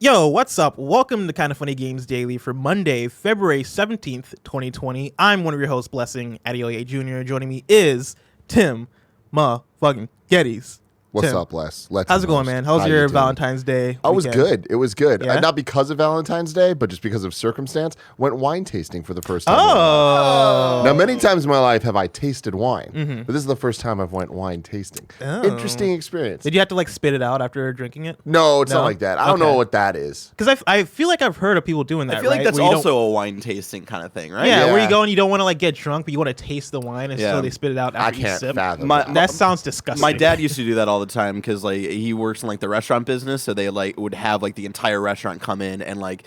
Yo, what's up? Welcome to Kinda Funny Games Daily for Monday, February 17th, 2020. I'm one of your hosts, Blessing Adeoye Jr. Joining me is Tim fucking Geddes. What's Tim. up, Les? How's it going, man? How's your Valentine's Day weekend? Oh, it was good. It was good. Yeah? Not because of Valentine's Day, but just because of circumstance. Went wine tasting for the first time. Oh. Now, many times in my life have I tasted wine, but this is the first time I've went wine tasting. Oh. Interesting experience. Did you have to like spit it out after drinking it? No, it's No? not like that. I don't know what that is. Because I feel like I've heard of people doing that. I feel like right? that's Where you also a wine tasting kind of thing, right? yeah, where Yeah. you go and you don't want to like get drunk, but you want to taste the wine, and so Yeah. they spit it out I after you can't sip. fathom My- that. That sounds disgusting. My dad used to do that all the time because like he works in like the restaurant business, so they like would have like the entire restaurant come in and like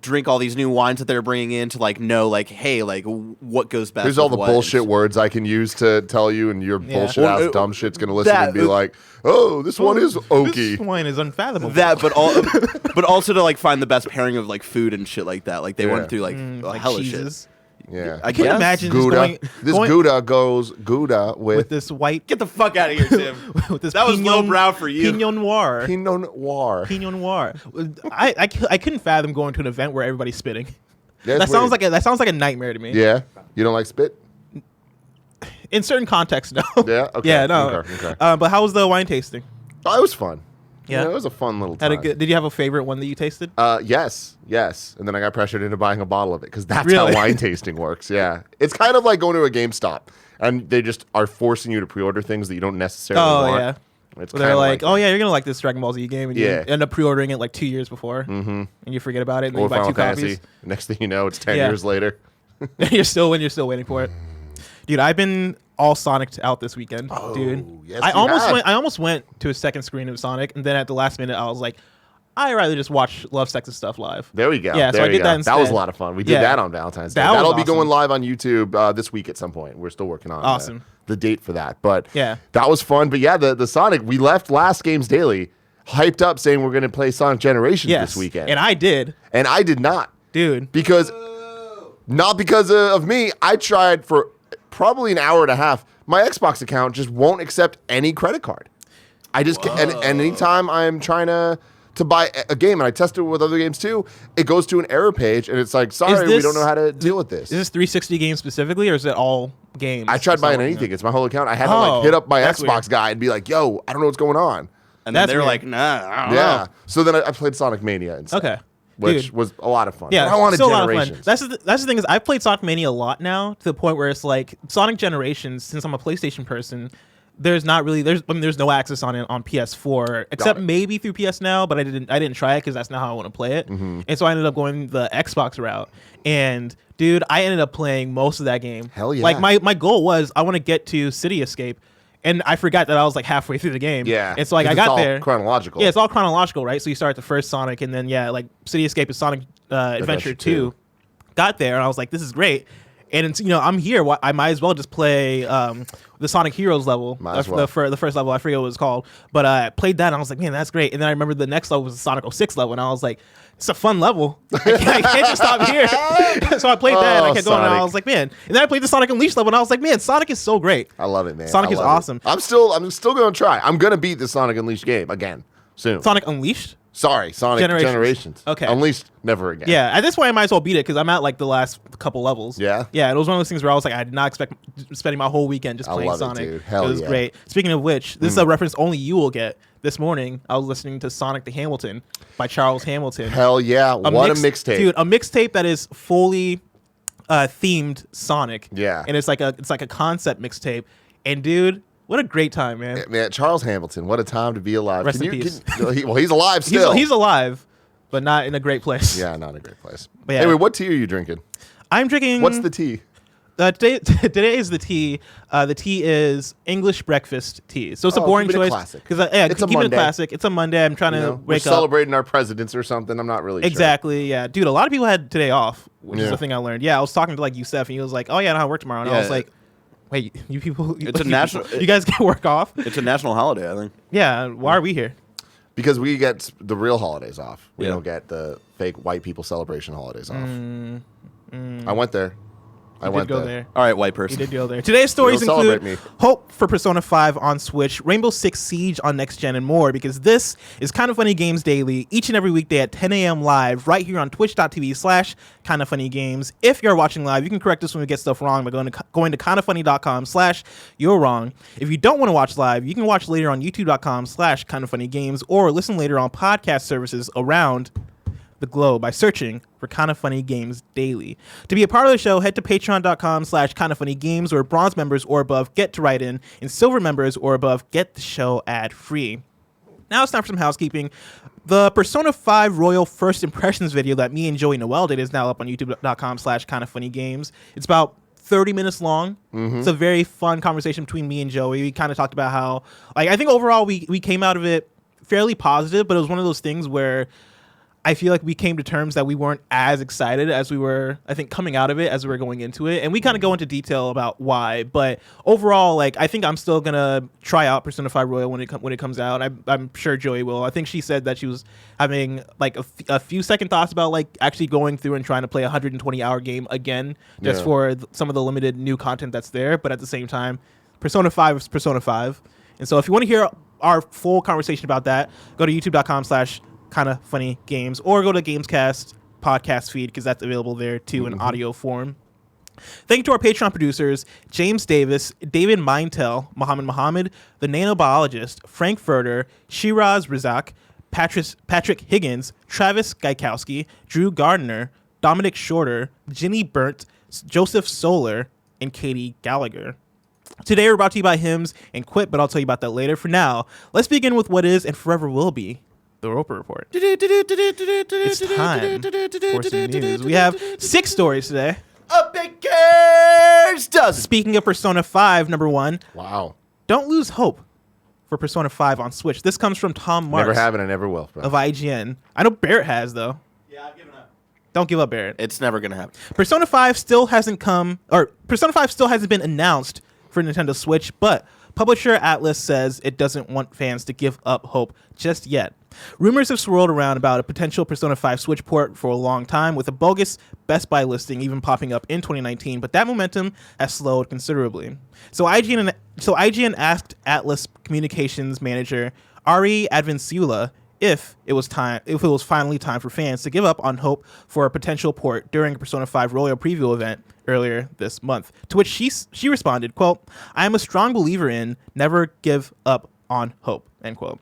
drink all these new wines that they're bringing in to like know like hey like what goes best. There's all with the what. bullshit words I can use to tell you, and your bullshit Well, ass dumb shit's gonna listen and be like, "Oh, this one is This oaky." wine is unfathomable. That, but also to like find the best pairing of like food and shit like that. Like they Yeah. went through like like hella cheeses. shit. Yeah, I Can you guess. imagine just Gouda. going Gouda goes Gouda with with this white Get the fuck out of here, Tim. with this That was lowbrow for you. Pinot Noir. Pinot Noir. Pinot Noir. I couldn't fathom going to an event where everybody's spitting. Yeah, That it's sounds weird. like a nightmare to me. Yeah, you don't like spit? In certain contexts, no. Yeah. Okay. Yeah, no. Okay. But how was the wine tasting? Oh, it was fun. Yeah? It was a fun little Had time. a good. Did you have a favorite one that you tasted? Yes. And then I got pressured into buying a bottle of it because that's Really? how wine tasting works. Yeah, it's kind of like going to a GameStop and they just are forcing you to pre-order things that you don't necessarily want. Yeah. It's Where they're kinda like, that. oh yeah, you're gonna like this Dragon Ball Z game, and Yeah. you end up pre-ordering it like 2 years before, and you forget about it, and then Or you buy Final two Fantasy. copies. Next thing you know, it's 10 Yeah. years later. you're still waiting for it. Dude, I've been all Sonic out this weekend, dude. yes, I you almost have. I almost went to a second screen of Sonic, and then at the last minute, I was like, I'd rather just watch Love, Sex, and Stuff live. There we go. Yeah, so There I you did go. that That was instead. a lot of fun. We did Yeah. that on Valentine's Day. That was That'll be awesome. going live on YouTube this week at some point. We're still working on Awesome. the date for that. But Yeah. that was fun. But yeah, the Sonic, we left last Games Daily hyped up saying we're going to play Sonic Generations Yes, this weekend. and I did, And I did not. dude. Because, not because of me, I tried for probably an hour and a half. My Xbox account just won't accept any credit card. I just can't, and anytime I'm trying to buy a game, and I tested it with other games too, it goes to an error page, and it's like, sorry, we this- don't know how to deal with this. Is this 360 games specifically, or is it all games? I tried It's not buying working anything. out? It's my whole account. I had to Oh, like hit up my that's Xbox weird. guy and be like, yo, I don't know what's going on. And then That's they're weird. like, nah, I don't Yeah. know. So then I played Sonic Mania instead. Okay. Which Dude. was a lot of fun. Yeah, But I wanted still a lot of fun. Generations. That's the thing is I've played Sonic Mania a lot now to the point where it's like Sonic Generations. Since I'm a PlayStation person, there's no access on it on PS4 except it. maybe through PS Now, but I didn't try it because that's not how I want to play it. Mm-hmm. And so I ended up going the Xbox route. And dude, I ended up playing most of that game. Hell yeah. Like my goal was I want to get to City Escape. And I forgot that I was like halfway through the game. Yeah. And so like I 'Cause it's got all there. chronological. Yeah, it's all chronological, right? So you start at the first Sonic, and then like City Escape is Sonic Adventure 2. Got there, and I was like, this is great. And it's, I'm here. I might as well just play the Sonic Heroes level, Might as the well. first level. I forget what it was called, but I played that, and I was like, man, that's great. And then I remember the next level was the Sonic 06 level, and I was like, it's a fun level. I can't just stop here. So I played that, and I Oh, kept going, and I Sonic. was like, man. And then I played the Sonic Unleashed level, and I was like, man, Sonic is so great. I love it, man. Sonic I is love it. awesome. I'm still going to try. I'm going to beat the Sonic Unleashed game again soon. Sonic Unleashed. Sorry, Sonic Generations. Okay. Unleashed, never again. Yeah, at this point, I might as well beat it because I'm at like the last couple levels. Yeah? Yeah, it was one of those things where I was like, I did not expect spending my whole weekend just I playing love it, Sonic. dude. Hell it was yeah. great. Speaking of which, this is a reference only you will get. This morning, I was listening to Sonic the Hamilton by Charles Hamilton. Hell yeah. What a mixtape. Dude, a mixtape that is fully themed Sonic. Yeah. And it's like a concept mixtape. And dude, what a great time, man. Man, Charles Hamilton, what a time to be alive. Rest in peace. He's alive still. He's alive, but not in a great place. Yeah, not a great place. But yeah. Anyway, what tea are you drinking? I'm drinking. What's the tea? Today is the tea. The tea is English breakfast tea. So it's a boring keeping it choice. classic. Because it's It's a keeping it Monday. classic. It's a Monday. I'm trying to We're wake up. celebrating our presidents or something. I'm not really sure. Exactly. Yeah, dude. A lot of people had today off, which is Yeah. the thing I learned. Yeah, I was talking to like Yusef, and he was like, "Oh yeah, I don't have work tomorrow." And I was Yeah. like, "Wait, you people? It's a you national- people- You guys get work off? It's a national holiday, I think. Yeah. Why are we here? Because we get the real holidays off. We Yeah. don't get the fake white people celebration holidays off. I went there. I went go there. All right, white He person. did go there. Today's stories Don't celebrate include me. Hope for Persona 5 on Switch, Rainbow Six Siege on Next Gen, and more, because this is Kinda Funny Games Daily, each and every weekday at 10 a.m. live, right here on twitch.tv/KindaFunnyGames. If you're watching live, you can correct us when we get stuff wrong by going to kindafunny.com/you're wrong. If you don't want to watch live, you can watch later on youtube.com/KindaFunnyGames, or listen later on podcast services around the globe by searching for Kinda Funny Games Daily. To be a part of the show, head to patreon.com/KindaFunnyGames, where bronze members or above get to write in, and silver members or above get the show ad-free. Now it's time for some housekeeping. The Persona 5 Royal First Impressions video that me and Joey Noel did is now up on youtube.com/KindaFunnyGames. It's about 30 minutes long. It's a very fun conversation between me and Joey. We kind of talked about how, like, I think overall we came out of it fairly positive, but it was one of those things where I feel like we came to terms that we weren't as excited as we were, I think, coming out of it as we were going into it. And we kind of go into detail about why. But overall, like, I think I'm still going to try out Persona 5 Royal when it comes out. I'm sure Joey will. I think she said that she was having, like, a few second thoughts about, like, actually going through and trying to play a 120-hour game again just for some of the limited new content that's there. But at the same time, Persona 5 is Persona 5. And so if you want to hear our full conversation about that, go to youtube.com/Kinda Funny Games, or go to Gamescast podcast feed, because that's available there too in audio form. Thank you to our Patreon producers, James Davis, David Mintel, Muhammad, the Nanobiologist, Frank Furter, Shiraz Rizak, Patrick Higgins, Travis Gaikowski, Drew Gardner, Dominic Shorter, Ginny Burnt, Joseph Solar, and Katie Gallagher. Today we're brought to you by Hims and Quip, but I'll tell you about that later. For now, let's begin with what is and forever will be the Roper Report. It's time for some news. We have 6 stories today. A baker's dozen. Speaking of Persona 5, number 1, Wow. don't lose hope for Persona 5 on Switch. This comes from Tom Marks Never have and I never will, bro. of IGN. I know Barrett has, though. Yeah, I've given up. Don't give up, Barrett. It's never gonna happen. Persona 5 still hasn't been announced for Nintendo Switch, but publisher Atlus says it doesn't want fans to give up hope just yet. Rumors have swirled around about a potential Persona 5 Switch port for a long time, with a bogus Best Buy listing even popping up in 2019, but that momentum has slowed considerably. So IGN asked Atlus communications manager Ari Advincula if it was finally time for fans to give up on hope for a potential port during a Persona 5 Royal preview event earlier this month. To which she responded, quote, "I am a strong believer in never give up on hope," end quote.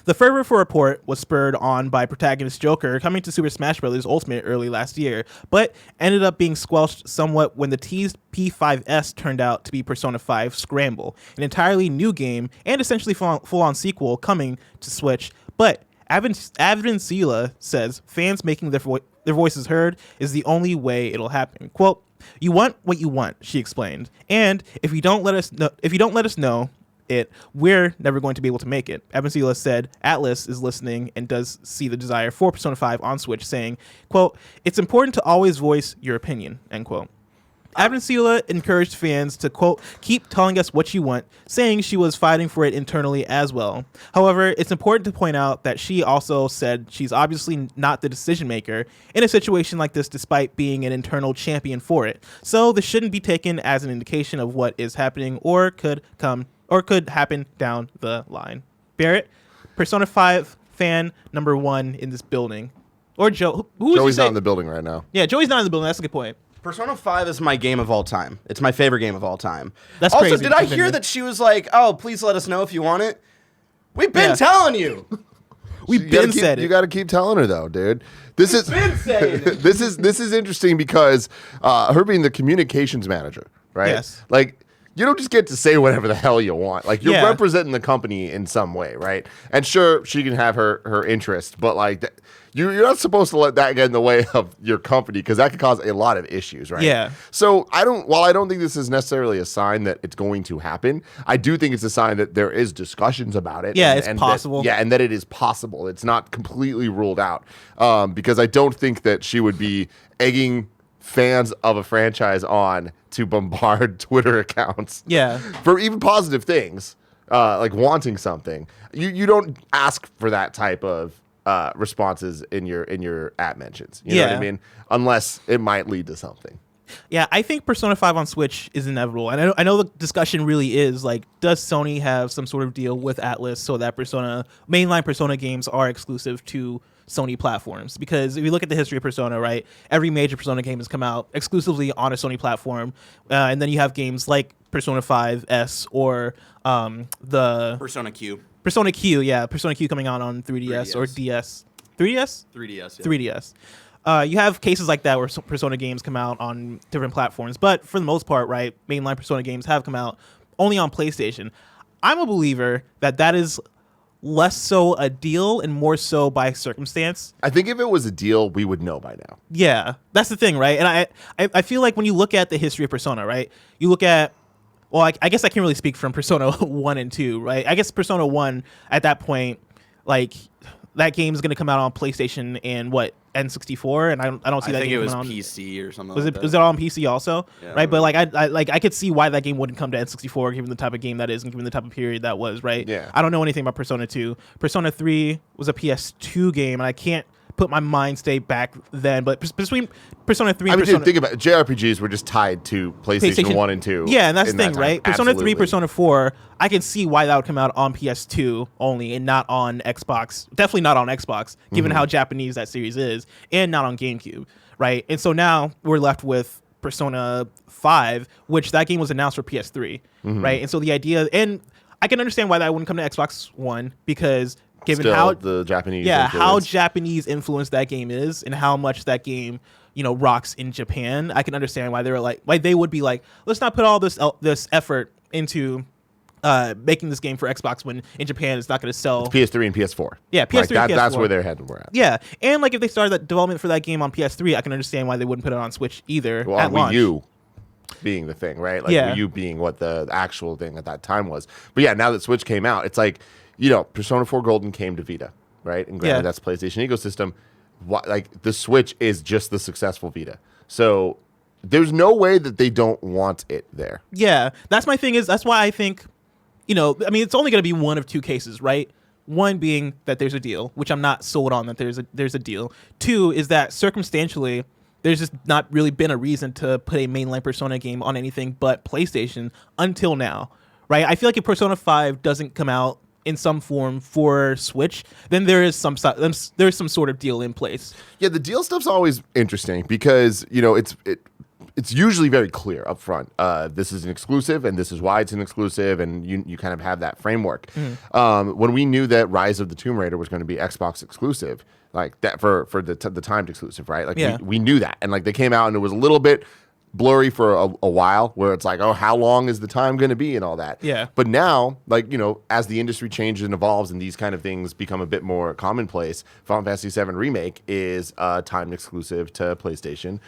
The fervor for a port was spurred on by protagonist Joker coming to Super Smash Bros. Ultimate early last year, but ended up being squelched somewhat when the teased P5S turned out to be Persona 5 Scramble, an entirely new game and essentially full-on sequel coming to Switch. But Advincula says fans making their voices heard is the only way it'll happen. Quote, "You want what you want," she explained, "and if you don't let us know it, we're never going to be able to make it." Advincula said Atlus is listening and does see the desire for Persona 5 on Switch, saying, quote, "It's important to always voice your opinion," end quote. Advincula encouraged fans to, quote, "keep telling us what you want," saying she was fighting for it internally as well. However, it's important to point out that she also said she's obviously not the decision maker in a situation like this, despite being an internal champion for it. So this shouldn't be taken as an indication of what is happening or could happen down the line. Barrett, Persona 5 fan number 1 in this building. Or Joe. Joey's not in the building right now. Yeah, Joey's not in the building. That's a good point. Persona 5 is my game of all time. It's my favorite game of all time. That's also, crazy. did I hear that she was like, "Oh, please let us know if you want it"? We've been telling you. We've been said it. You got to keep telling her though, dude. This is this is interesting because her being the communications manager, right? Yes. Like, you don't just get to say whatever the hell you want. Like, you're Yeah. representing the company in some way, right? And sure, she can have her interest, but like, you're not supposed to let that get in the way of your company, because that could cause a lot of issues, right? Yeah. So while I don't think this is necessarily a sign that it's going to happen, I do think it's a sign that there is discussions about it. Yeah, it's possible. And that it is possible. It's not completely ruled out, because I don't think that she would be egging fans of a franchise on to bombard Twitter accounts. Yeah. For even positive things, like wanting something. You don't ask for that type of responses in your at mentions. You know what I mean? Unless it might lead to something. Yeah, I think Persona 5 on Switch is inevitable. And I know the discussion really is, like, does Sony have some sort of deal with Atlus so that mainline Persona games are exclusive to Sony platforms? Because if you look at the history of Persona, right, every major Persona game has come out exclusively on a Sony platform. And then you have games like Persona 5 S or the Persona Q. Persona Q, yeah. Persona Q coming out on 3DS or DS. 3DS? 3DS, yeah. 3DS. You have cases like that where Persona games come out on different platforms, but for the most part, right, mainline Persona games have come out only on PlayStation. I'm a believer that is less so a deal and more so by circumstance. I think if it was a deal, we would know by now. Yeah, that's the thing, right? And I feel like when you look at the history of Persona, right, you look at, well, I guess I can't really speak from Persona 1 and 2, right? I guess Persona 1, at that point, like, that game is going to come out on PlayStation and N64, and I don't see that game coming on. I think it was PC or something. Was it on PC also? Yeah, right, but like I could see why that game wouldn't come to N64 given the type of game that is and given the type of period that was, right? Yeah. I don't know anything about Persona 2. Persona 3 was a PS2 game, and I can't put my mind state back then, but between Persona 3 and Persona... Dude, think about it. JRPGs were just tied to PlayStation 1 and 2. Yeah, and that's the thing, right? Persona 3, Absolutely. Persona 4, I can see why that would come out on PS2 only and not on Xbox. Definitely not on Xbox, given how Japanese that series is, and not on GameCube, right? And so now we're left with Persona 5, which that game was announced for PS3, right? And so the idea... And I can understand why that wouldn't come to Xbox One, because... Given Still how the Japanese how influence. Japanese influence that game is and how much that game, rocks in Japan, I can understand why they would be like, let's not put all this effort into making this game for Xbox when in Japan it's not going to sell. It's PS3 and PS4. Yeah, PS3 and PS4. That's where their head were at. Yeah, and like if they started that development for that game on PS3, I can understand why they wouldn't put it on Switch either Well, at launch. Wii U being the thing, right? Like Yeah. Wii U being what the actual thing at that time was. But yeah, now that Switch came out, it's like, Persona 4 Golden came to Vita, right? And granted, that's PlayStation ecosystem. Like the Switch is just the successful Vita. So there's no way that they don't want it there. Yeah, that's my thing. That's why I think, it's only going to be one of two cases, right? One being that there's a deal, which I'm not sold on that there's a deal. Two is that circumstantially, there's just not really been a reason to put a mainline Persona game on anything but PlayStation until now, right? I feel like if Persona 5 doesn't come out in some form for Switch, then there's some sort of deal in place. Yeah, the deal stuff's always interesting because it's usually very clear up front. This is an exclusive, and this is why it's an exclusive, and you kind of have that framework. When we knew that Rise of the Tomb Raider was going to be Xbox exclusive, like that for the timed exclusive, right? Like we knew that, and like they came out and it was a little bit blurry for a while, where it's like, oh, how long is the time going to be and all that. Yeah. But now, like, as the industry changes and evolves and these kind of things become a bit more commonplace, Final Fantasy VII Remake is timed exclusive to PlayStation.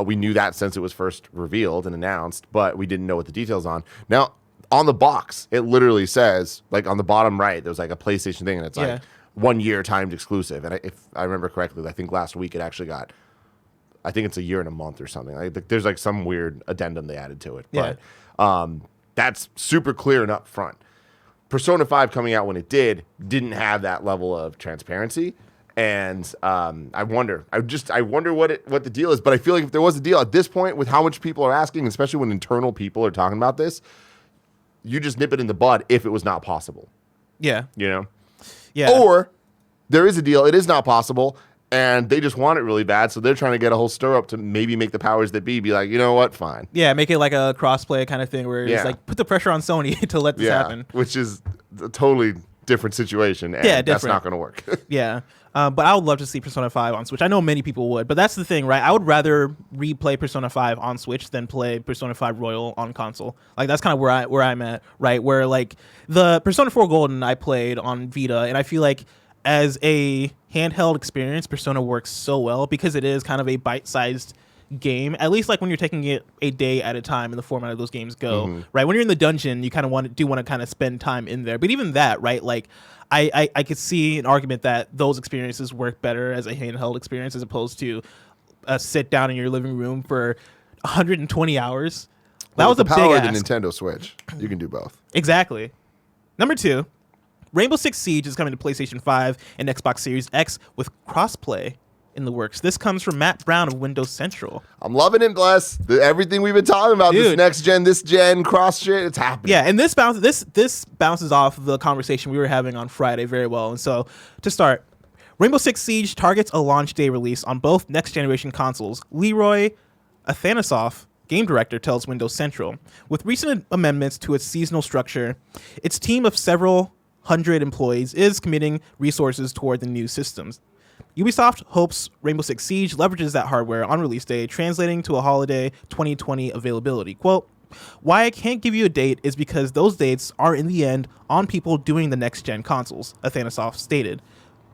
We knew that since it was first revealed and announced, but we didn't know what the details on. Now, on the box, it literally says, like on the bottom right, there's like a PlayStation thing, and it's like 1 year timed exclusive. And if I remember correctly, I think last week it actually got, I think it's a year and a month or something. Like, there's like some weird addendum they added to it. Yeah. But that's super clear and upfront. Persona 5 coming out when it didn't have that level of transparency. And I wonder what the deal is. But I feel like if there was a deal at this point, with how much people are asking, especially when internal people are talking about this, you just nip it in the bud if it was not possible. Yeah. Yeah. Or there is a deal, it is not possible, and they just want it really bad, so they're trying to get a whole stir up to maybe make the powers that be like, you know what, fine. Yeah, make it like a crossplay kind of thing where it's like, put the pressure on Sony to let this happen. Which is a totally different situation, and that's not going to work. Yeah. But I would love to see Persona 5 on Switch. I know many people would, but that's the thing, right? I would rather replay Persona 5 on Switch than play Persona 5 Royal on console. Like, that's kind of where I'm at, right? Where, like, the Persona 4 Golden I played on Vita, and I feel like as a handheld experience, Persona works so well because it is kind of a bite-sized game, at least like when you're taking it a day at a time in the format of those games go, right? When you're in the dungeon, you kind of want to kind of spend time in there. But even that, right? Like, I could see an argument that those experiences work better as a handheld experience as opposed to sit down in your living room for 120 hours. That was a big power of ask. the Nintendo Switch. You can do both. Exactly. Number 2, Rainbow Six Siege is coming to PlayStation 5 and Xbox Series X with crossplay in the works. This comes from Matt Brown of Windows Central. I'm loving it, Bless. Everything we've been talking about, Dude. this gen, cross shit, it's happening. Yeah, and this bounces off the conversation we were having on Friday very well. And so, to start, Rainbow Six Siege targets a launch day release on both next-generation consoles. Leroy Athanasoff, game director, tells Windows Central. With recent amendments to its seasonal structure, its team of several hundred employees is committing resources toward the new systems. Ubisoft hopes Rainbow Six Siege leverages that hardware on release day, translating to a holiday 2020 availability. Quote, "Why I can't give you a date is because those dates are in the end on people doing the next-gen consoles," Athanasoff stated.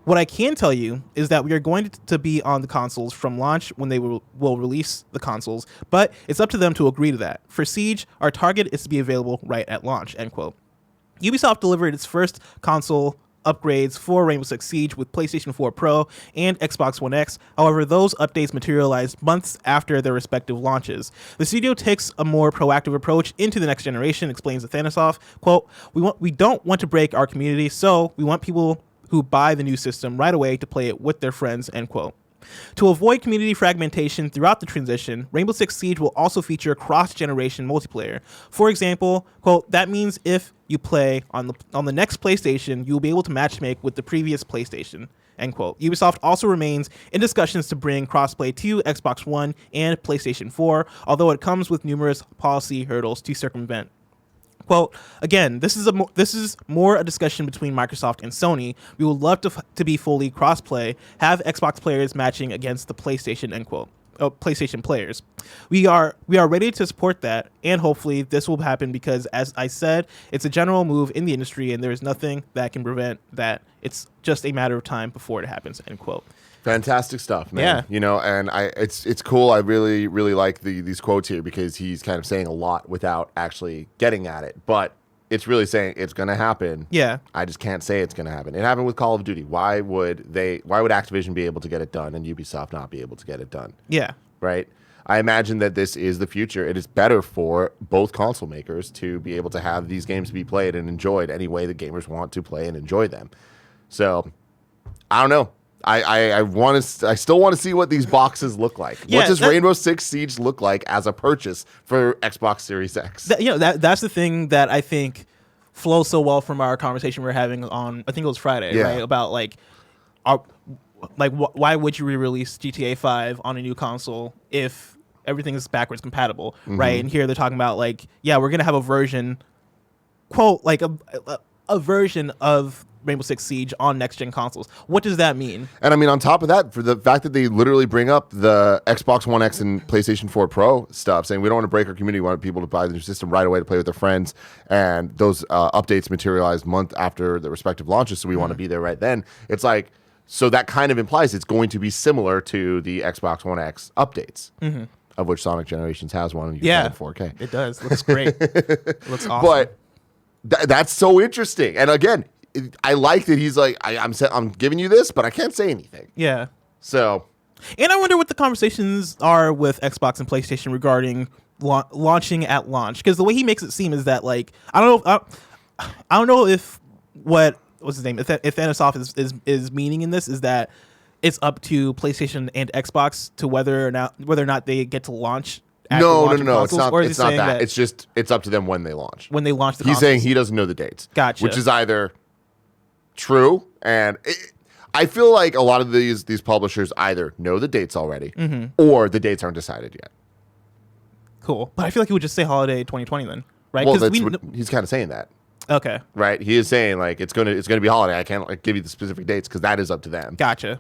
"What I can tell you is that we are going to be on the consoles from launch when they will release the consoles, but it's up to them to agree to that. For Siege, our target is to be available right at launch," end quote. Ubisoft delivered its first console upgrades for Rainbow Six Siege with PlayStation 4 Pro and Xbox One X. However, those updates materialized months after their respective launches. The studio takes a more proactive approach into the next generation, explains Athanasoff. Quote, we don't want to break our community, so we want people who buy the new system right away to play it with their friends, end quote. To avoid community fragmentation throughout the transition, Rainbow Six Siege will also feature cross-generation multiplayer. For example, quote, "That means if you play on the next PlayStation, you will be able to matchmake with the previous PlayStation," end quote. Ubisoft also remains in discussions to bring crossplay to Xbox One and PlayStation 4, although it comes with numerous policy hurdles to circumvent. Quote, "Again, this is more a discussion between Microsoft and Sony. We would love to be fully cross-play, have Xbox players matching against the PlayStation," end quote. PlayStation players. We are ready to support that, and hopefully this will happen because, as I said, it's a general move in the industry, and there is nothing that can prevent that. It's just a matter of time before it happens," end quote. Fantastic stuff, man. Yeah. You know, and it's cool. I really, really like these quotes here because he's kind of saying a lot without actually getting at it. But it's really saying it's going to happen. Yeah. I just can't say it's going to happen. It happened with Call of Duty. Why would Activision be able to get it done and Ubisoft not be able to get it done? Yeah. Right? I imagine that this is the future. It is better for both console makers to be able to have these games be played and enjoyed any way the gamers want to play and enjoy them. So, I don't know. I still want to see what these boxes look like. Yeah, what does Rainbow Six Siege look like as a purchase for Xbox Series X? That's the thing that I think flows so well from our conversation we were having on, I think it was Friday, right? About why would you re-release GTA 5 on a new console if everything is backwards compatible, right? And here they're talking about we're gonna have a version, quote, a version of Rainbow Six Siege on next-gen consoles. What does that mean? And I mean, on top of that, for the fact that they literally bring up the Xbox One X and PlayStation 4 Pro stuff, saying we don't want to break our community, we want people to buy the new system right away to play with their friends, and those updates materialized month after the respective launches, so we want to be there right then. It's like, so that kind of implies it's going to be similar to the Xbox One X updates, of which Sonic Generations has one, and you can play in 4K. It does. Looks great. It looks awesome. But that's so interesting. And again, I like that he's like, I'm giving you this, but I can't say anything. Yeah. So, and I wonder what the conversations are with Xbox and PlayStation regarding launching at launch, because the way he makes it seem is that I don't know if what's his name, if Athanasoff is meaning in this is that it's up to PlayStation and Xbox to whether or not they get to launch. No. Consoles, it's not that. It's just it's up to them when they launch. When they launch the He's consoles. saying he doesn't know the dates. Gotcha. Which is either true, and I feel like a lot of these publishers either know the dates already, or the dates aren't decided yet. Cool, but I feel like he would just say holiday 2020 then, right? Well, he's kind of saying that. Okay. Right. He is saying it's gonna be holiday. I can't give you the specific dates because that is up to them. Gotcha.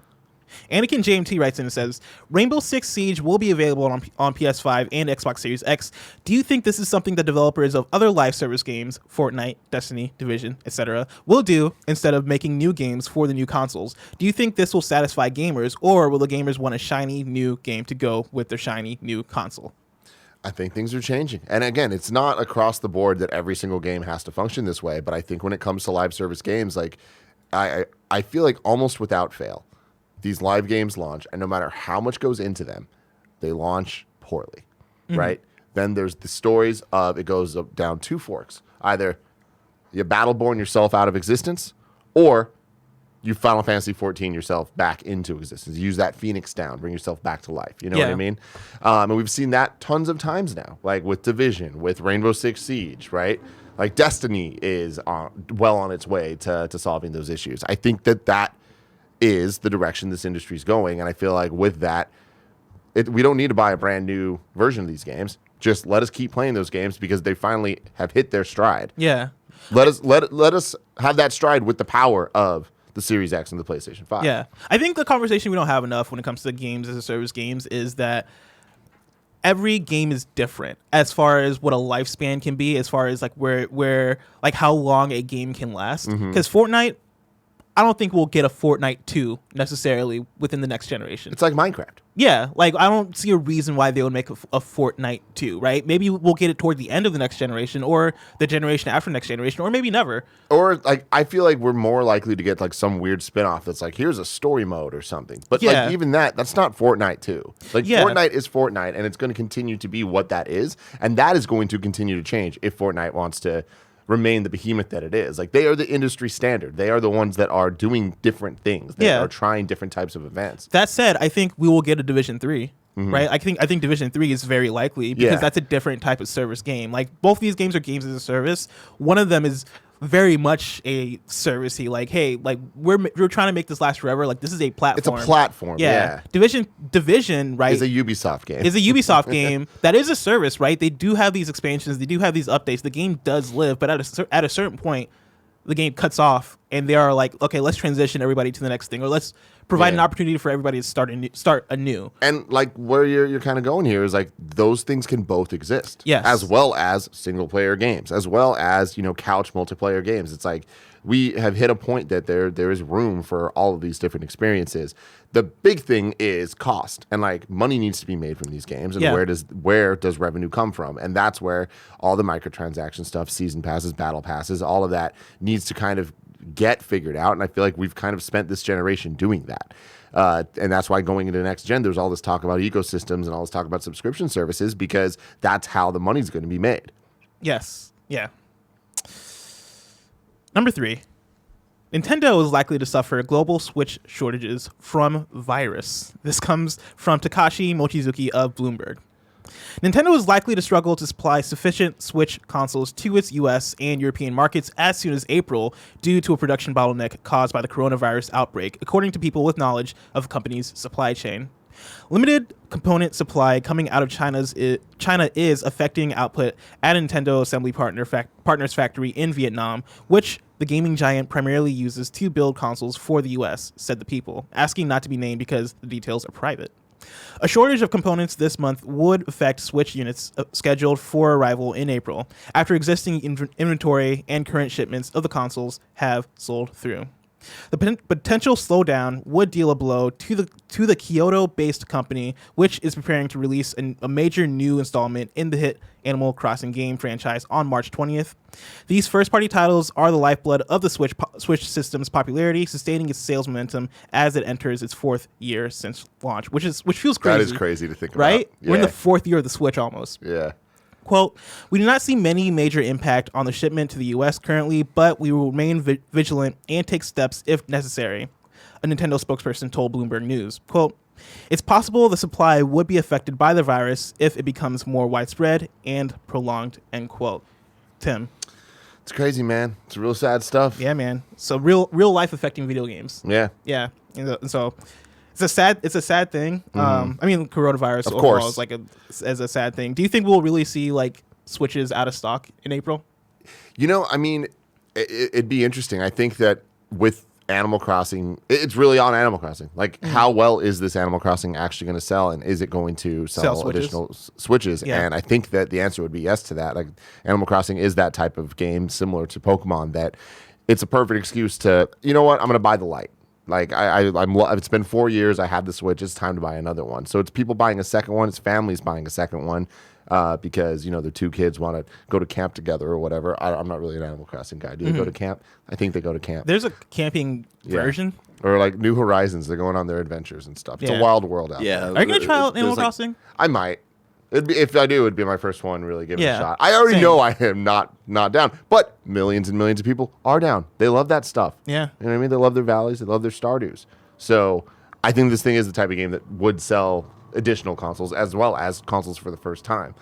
AnakinJMT writes in and says, Rainbow Six Siege will be available on PS5 and Xbox Series X. Do you think this is something that developers of other live service games, Fortnite, Destiny, Division, etc., will do instead of making new games for the new consoles? Do you think this will satisfy gamers, or will the gamers want a shiny new game to go with their shiny new console? I think things are changing. And again, it's not across the board that every single game has to function this way, but I think when it comes to live service games, I feel like almost without fail, these live games launch, and no matter how much goes into them, they launch poorly, right? Then there's the stories of it goes down two forks. Either you Battleborn yourself out of existence, or you Final Fantasy 14 yourself back into existence. Use that Phoenix down, bring yourself back to life. You know what I mean? And we've seen that tons of times now, like with Division, with Rainbow Six Siege, right? Like Destiny is well on its way to solving those issues. I think that is the direction this industry is going, and I feel like with that, we don't need to buy a brand new version of these games. Just let us keep playing those games because they finally have hit their stride. Yeah. Let us have that stride with the power of the Series X and the PlayStation 5. Yeah. I think the conversation we don't have enough when it comes to games as a service games is that every game is different as far as what a lifespan can be, as far as like where like how long a game can last. Because Fortnite, I don't think we'll get a Fortnite 2 necessarily within the next generation. It's like Minecraft. Yeah, like I don't see a reason why they would make a Fortnite 2, right? Maybe we'll get it toward the end of the next generation or the generation after next generation, or maybe never. Or like I feel like we're more likely to get like some weird spin-off that's like, here's a story mode or something. But like even that's not Fortnite 2. Like Fortnite is Fortnite, and it's going to continue to be what that is, and that is going to continue to change if Fortnite wants to remain the behemoth that it is. Like they are the industry standard. They are the ones that are doing different things. They are trying different types of events. That said, I think we will get a Division 3, right? I think Division 3 is very likely because that's a different type of service game. Like both these games are games as a service. One of them is very much a servicey, like, hey, like we're trying to make this last forever. Like this is a platform. It's a platform. Yeah. Division, right? Is a Ubisoft game. Is a Ubisoft game that is a service, right? They do have these expansions. They do have these updates. The game does live, but at a certain point, the game cuts off, and they are like, okay, let's transition everybody to the next thing, or let's provide an opportunity for everybody to start anew. And like where you're kind of going here is like those things can both exist. Yes. As well as single player games, as well as, couch multiplayer games. It's like we have hit a point that there is room for all of these different experiences. The big thing is cost, and like money needs to be made from these games, and where does revenue come from? And that's where all the microtransaction stuff, season passes, battle passes, all of that needs to kind of get figured out. And I feel like we've kind of spent this generation doing that. And that's why going into the next gen, there's all this talk about ecosystems and all this talk about subscription services, because that's how the money's going to be made. Yes. Yeah. Number 3. Nintendo is likely to suffer global Switch shortages from virus. This comes from Takashi Mochizuki of Bloomberg. Nintendo is likely to struggle to supply sufficient Switch consoles to its US and European markets as soon as April due to a production bottleneck caused by the coronavirus outbreak, according to people with knowledge of the company's supply chain. Limited component supply coming out of China is affecting output at Nintendo assembly partner's factory in Vietnam, which the gaming giant primarily uses to build consoles for the US, said the people, asking not to be named because the details are private. A shortage of components this month would affect Switch units scheduled for arrival in April, after existing inventory and current shipments of the consoles have sold through. The potential slowdown would deal a blow to the Kyoto-based company, which is preparing to release a major new installment in the hit Animal Crossing game franchise on March 20th. These first-party titles are the lifeblood of the Switch system's popularity, sustaining its sales momentum as it enters its 4th year since launch, which feels crazy. That is crazy to think about. Right? Yeah. We're in the 4th year of the Switch almost. Yeah. Quote, we do not see many major impact on the shipment to the U.S. currently, but we will remain vigilant and take steps if necessary, a Nintendo spokesperson told Bloomberg News. Quote, it's possible the supply would be affected by the virus if it becomes more widespread and prolonged, end quote. Tim. It's crazy, man. It's real sad stuff. Yeah, man. So real life affecting video games. Yeah. Yeah. And so it's a sad thing. I mean, coronavirus of overall course is as a sad thing. Do you think we'll really see like Switches out of stock in April? I mean, it'd be interesting. I think that with Animal Crossing, it's really on Animal Crossing. Like, how well is this Animal Crossing actually going to sell, and is it going to sell additional Switches? Yeah. And I think that the answer would be yes to that. Like, Animal Crossing is that type of game, similar to Pokemon, that it's a perfect excuse to, you know what, I'm going to buy the light. Like, it's been 4 years. I had the Switch. It's time to buy another one. So it's people buying a second one. It's families buying a second one because, the two kids want to go to camp together or whatever. I'm not really an Animal Crossing guy. Do they go to camp? I think they go to camp. There's a camping version. Or like New Horizons. They're going on their adventures and stuff. It's a wild world out there. Are you going to try out Animal Crossing? I might. If I do, it'd be my first one. Really give it a Yeah, shot. I already same. know I am not down, but millions and millions of people are down. They love that stuff. Yeah. You know what I mean? They love their Valleys. They love their Stardews. So I think this thing is the type of game that would sell additional consoles as well as consoles for the first time.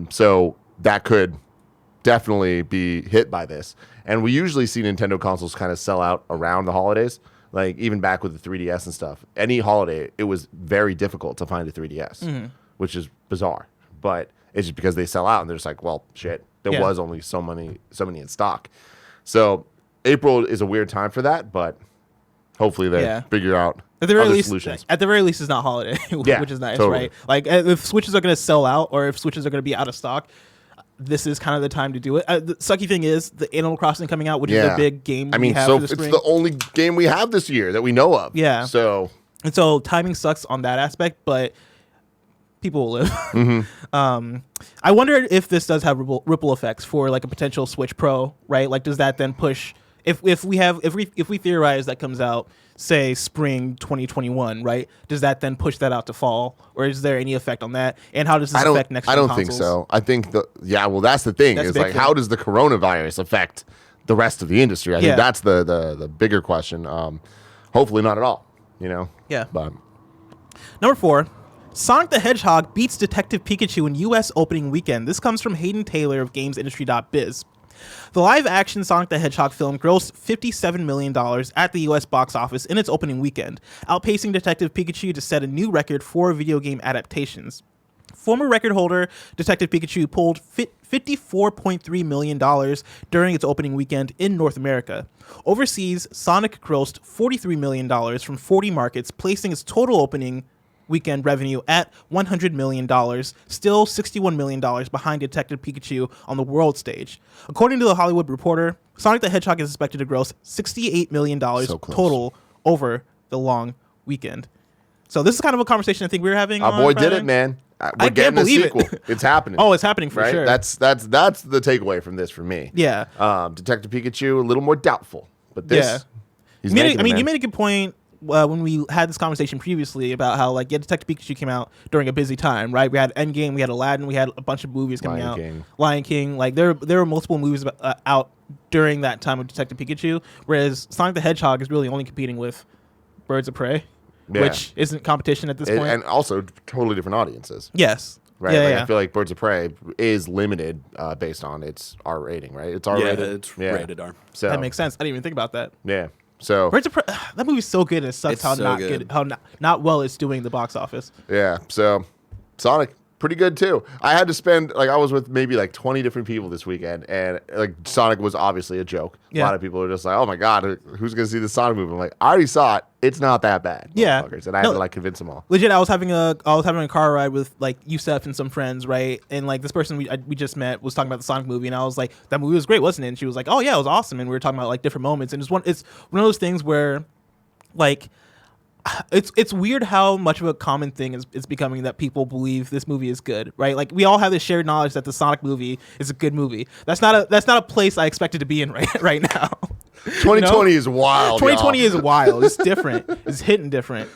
So that could definitely be hit by this. And we usually see Nintendo consoles kind of sell out around the holidays. Like even back with the 3DS and stuff. Any holiday, it was very difficult to find a 3DS, which is bizarre. But it's just because they sell out and they're just like, well, shit, there was only so many in stock. So April is a weird time for that, but hopefully they figure out at the very other least, solutions. At the very least, it's not holiday, which is nice, totally. right? Like if Switches are going to sell out or if Switches are going to be out of stock, this is kind of the time to do it. The sucky thing is the Animal Crossing coming out, which is the big game we have for the spring. It's the only game we have this year that we know of. Yeah. So timing sucks on that aspect, but people will live. I wonder if this does have ripple effects for like a potential Switch Pro, right? Like, does that then push if we theorize that comes out, say spring 2021, right? Does that then push that out to fall, or is there any effect on that? And how does this affect next? I don't consoles? think so. I think well, that's the thing. That's Is a big like thing. how does the coronavirus affect the rest of the industry? I think that's the bigger question. Hopefully not at all. You know. Yeah. But Number 4, Sonic the Hedgehog beats Detective Pikachu in U.S. opening weekend. This comes from Hayden Taylor of GamesIndustry.biz. The live-action Sonic the Hedgehog film grossed $57 million at the U.S. box office in its opening weekend, outpacing Detective Pikachu to set a new record for video game adaptations. Former record holder Detective Pikachu pulled $54.3 million during its opening weekend in North America. Overseas, Sonic grossed $43 million from 40 markets, placing its total opening weekend revenue at $100 million, still $61 million behind Detective Pikachu on the world stage. According to The Hollywood Reporter, Sonic the Hedgehog is expected to gross $68 million total over the long weekend. So this is kind of a conversation I think we were having. our boy did it, man. We're getting a sequel. It's happening. Oh, it's happening for right? sure. That's the takeaway from this for me. Yeah. Detective Pikachu a little more doubtful, but this he's making it, man. You made a good point when we had this conversation previously about how Detective Pikachu came out during a busy time, right? We had Endgame, we had Aladdin, we had a bunch of movies coming out. Lion King. Like there were multiple movies out during that time of Detective Pikachu, whereas Sonic the Hedgehog is really only competing with Birds of Prey, which isn't competition at this point. And also totally different audiences. Yes. Right. Yeah, I feel like Birds of Prey is limited based on its R rating, right? It's R rated. It's rated R. So that makes sense. I didn't even think about that. Yeah. So Birds of Prey, that movie's so good. It sucks It's how so not good. how not well it's doing the box office. yeah. So Sonic pretty good too. I had to spend I was with maybe 20 different people this weekend, and Sonic was obviously a joke. A lot of people are just like, "Oh my god, who's gonna see the Sonic movie?" I'm like, "I already saw it. It's not that bad." Yeah. And I had to convince them all. Legit, I was having a car ride with Yusef and some friends, right? And this person we just met was talking about the Sonic movie, and I was like, "That movie was great, wasn't it?" And she was like, "Oh yeah, it was awesome." And we were talking about different moments, and it's one of those things where it's weird how much of a common thing is becoming that people believe this movie is good, right? We all have this shared knowledge that the Sonic movie is a good movie. That's not a place I expected to be in right now. 2020 is wild. 2020 y'all. is wild. It's different. It's hitting different.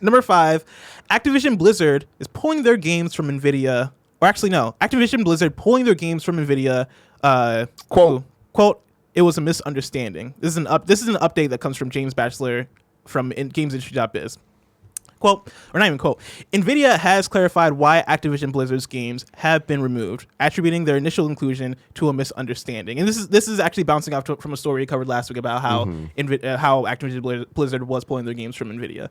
Number 5, Activision-Blizzard is pulling their games from Nvidia. Or actually, no. Activision-Blizzard pulling their games from Nvidia. Quote, it was a misunderstanding. This is an update that comes from James Batchelor from GamesIndustry.biz. Quote, or not even quote, Nvidia has clarified why Activision Blizzard's games have been removed, attributing their initial inclusion to a misunderstanding. And this is actually bouncing off from a story we covered last week about how how Activision Blizzard was pulling their games from Nvidia.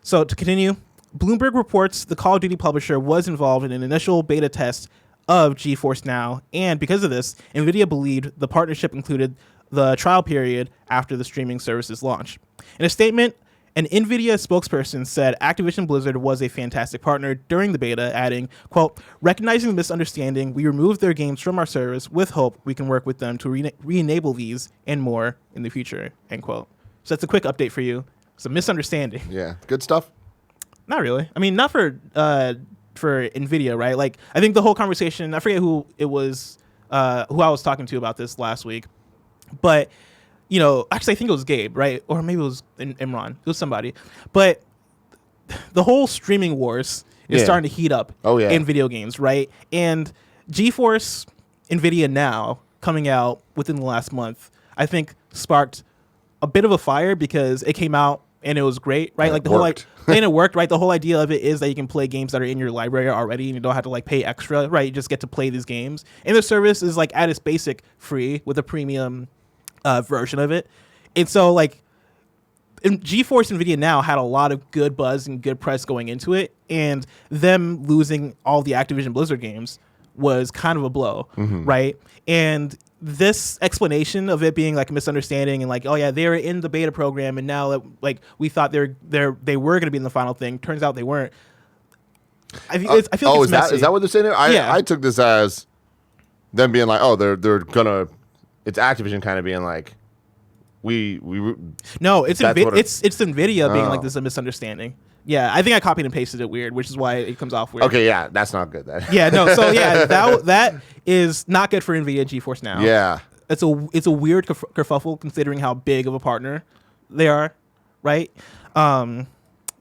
So to continue, Bloomberg reports the Call of Duty publisher was involved in an initial beta test of GeForce Now, and because of this, Nvidia believed the partnership included the trial period after the streaming service's launch. In a statement, an Nvidia spokesperson said Activision Blizzard was a fantastic partner during the beta, adding, quote, recognizing the misunderstanding, we removed their games from our service with hope we can work with them to re-enable these and more in the future, end quote. So that's a quick update for you. It's a misunderstanding. Yeah. Good stuff. Not really. I mean, not for Nvidia, right? I think the whole conversation, I forget who it was, who I was talking to about this last week, but actually I think it was Gabe, right? Or maybe it was Imran. It was somebody. But the whole streaming wars is Yeah. starting to heat up Oh, yeah. in video games, right? And GeForce Nvidia Now coming out within the last month, I think sparked a bit of a fire because it came out and it was great, right? And Like it the whole worked. and it worked, right? The whole idea of it is that you can play games that are in your library already and you don't have to like pay extra, right? You just get to play these games. And the service is like at its basic free with a premium version of it. And so like GeForce Nvidia Now had a lot of good buzz and good press going into it, and them losing all the Activision Blizzard games was kind of a blow, right? And this explanation of it being like a misunderstanding and like, oh yeah, they were in the beta program and now like we thought they were going to be in the final thing. Turns out they weren't. I feel like it's messy. Is that what they're saying? Yeah. I took this as them being like, oh, they're gonna. It's Activision kind of being like, we No, it's That's what it's Nvidia being like Oh. this is a misunderstanding. Yeah, I think I copied and pasted it weird, which is why it comes off weird. Okay, yeah, that's not good. Then. Yeah, no. So yeah, that is not good for Nvidia GeForce Now. Yeah. It's a weird kerfuffle considering how big of a partner they are, right? And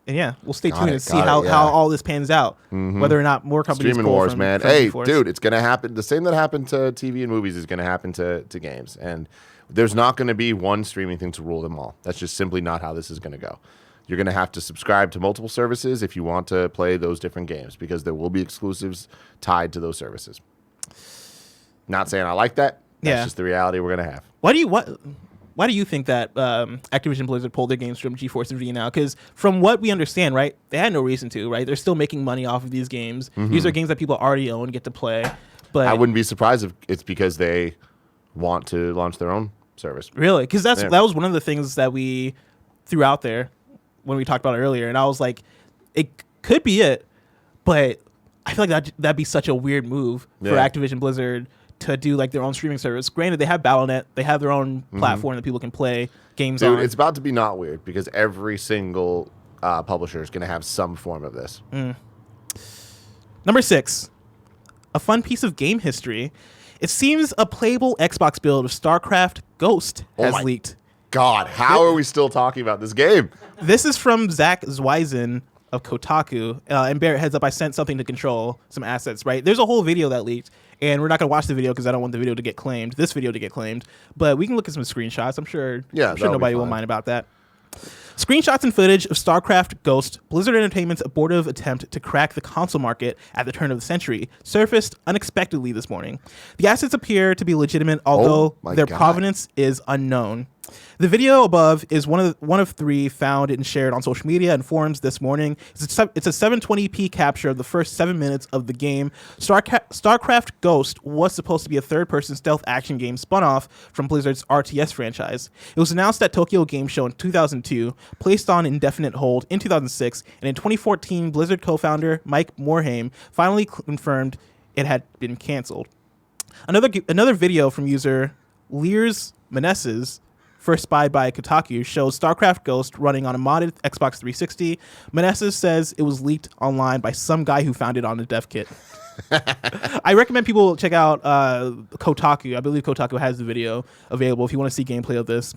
yeah, we'll stay tuned and see how all this pans out. Whether or not more companies Streaming pull wars, from, man. from Hey, GeForce. dude, it's gonna happen. The same that happened to TV and movies is gonna happen to games, and there's not gonna be one streaming thing to rule them all. That's just simply not how this is gonna go. You're going to have to subscribe to multiple services if you want to play those different games because there will be exclusives tied to those services. Not saying I like that. That's just the reality we're going to have. Why do you think that Activision Blizzard pulled their games from GeForce and Nvidia Now? Because from what we understand, right, they had no reason to, right? They're still making money off of these games. These are games that people already own, get to play. But I wouldn't be surprised if it's because they want to launch their own service. really, because that was one of the things that we threw out there when we talked about it earlier, and I was like, it could be it, but I feel like that'd be such a weird move for Activision Blizzard to do like their own streaming service. Granted, they have Battle.net, they have their own platform that people can play games on. Dude, it's about to be not weird because every single publisher is going to have some form of this. Number 6, a fun piece of game history. It seems a playable Xbox build of StarCraft Ghost has my leaked. God, how are we still talking about this game? This is from Zach Zweisen of Kotaku. And Barrett, heads up, I sent something to Control, some assets, right? There's a whole video that leaked, and we're not going to watch the video because I don't want the video to get claimed, this video to get claimed. But we can look at some screenshots. I'm sure that'll be nobody will fine. mind about that. Screenshots and footage of StarCraft Ghost, Blizzard Entertainment's abortive attempt to crack the console market at the turn of the century, surfaced unexpectedly this morning. The assets appear to be legitimate, although their provenance is unknown. The video above is one of 3 found and shared on social media and forums this morning. It's a 720p capture of the first 7 minutes of the game. StarCraft Ghost was supposed to be a third-person stealth action game spun off from Blizzard's RTS franchise. It was announced at Tokyo Game Show in 2002, placed on indefinite hold in 2006, and in 2014, Blizzard co-founder Mike Morhaime finally confirmed it had been canceled. Another video from user Lears Meneses, first spied by Kotaku, shows StarCraft Ghost running on a modded Xbox 360. Meneses says it was leaked online by some guy who found it on a dev kit. I recommend people check out Kotaku. I believe Kotaku has the video available if you want to see gameplay of this.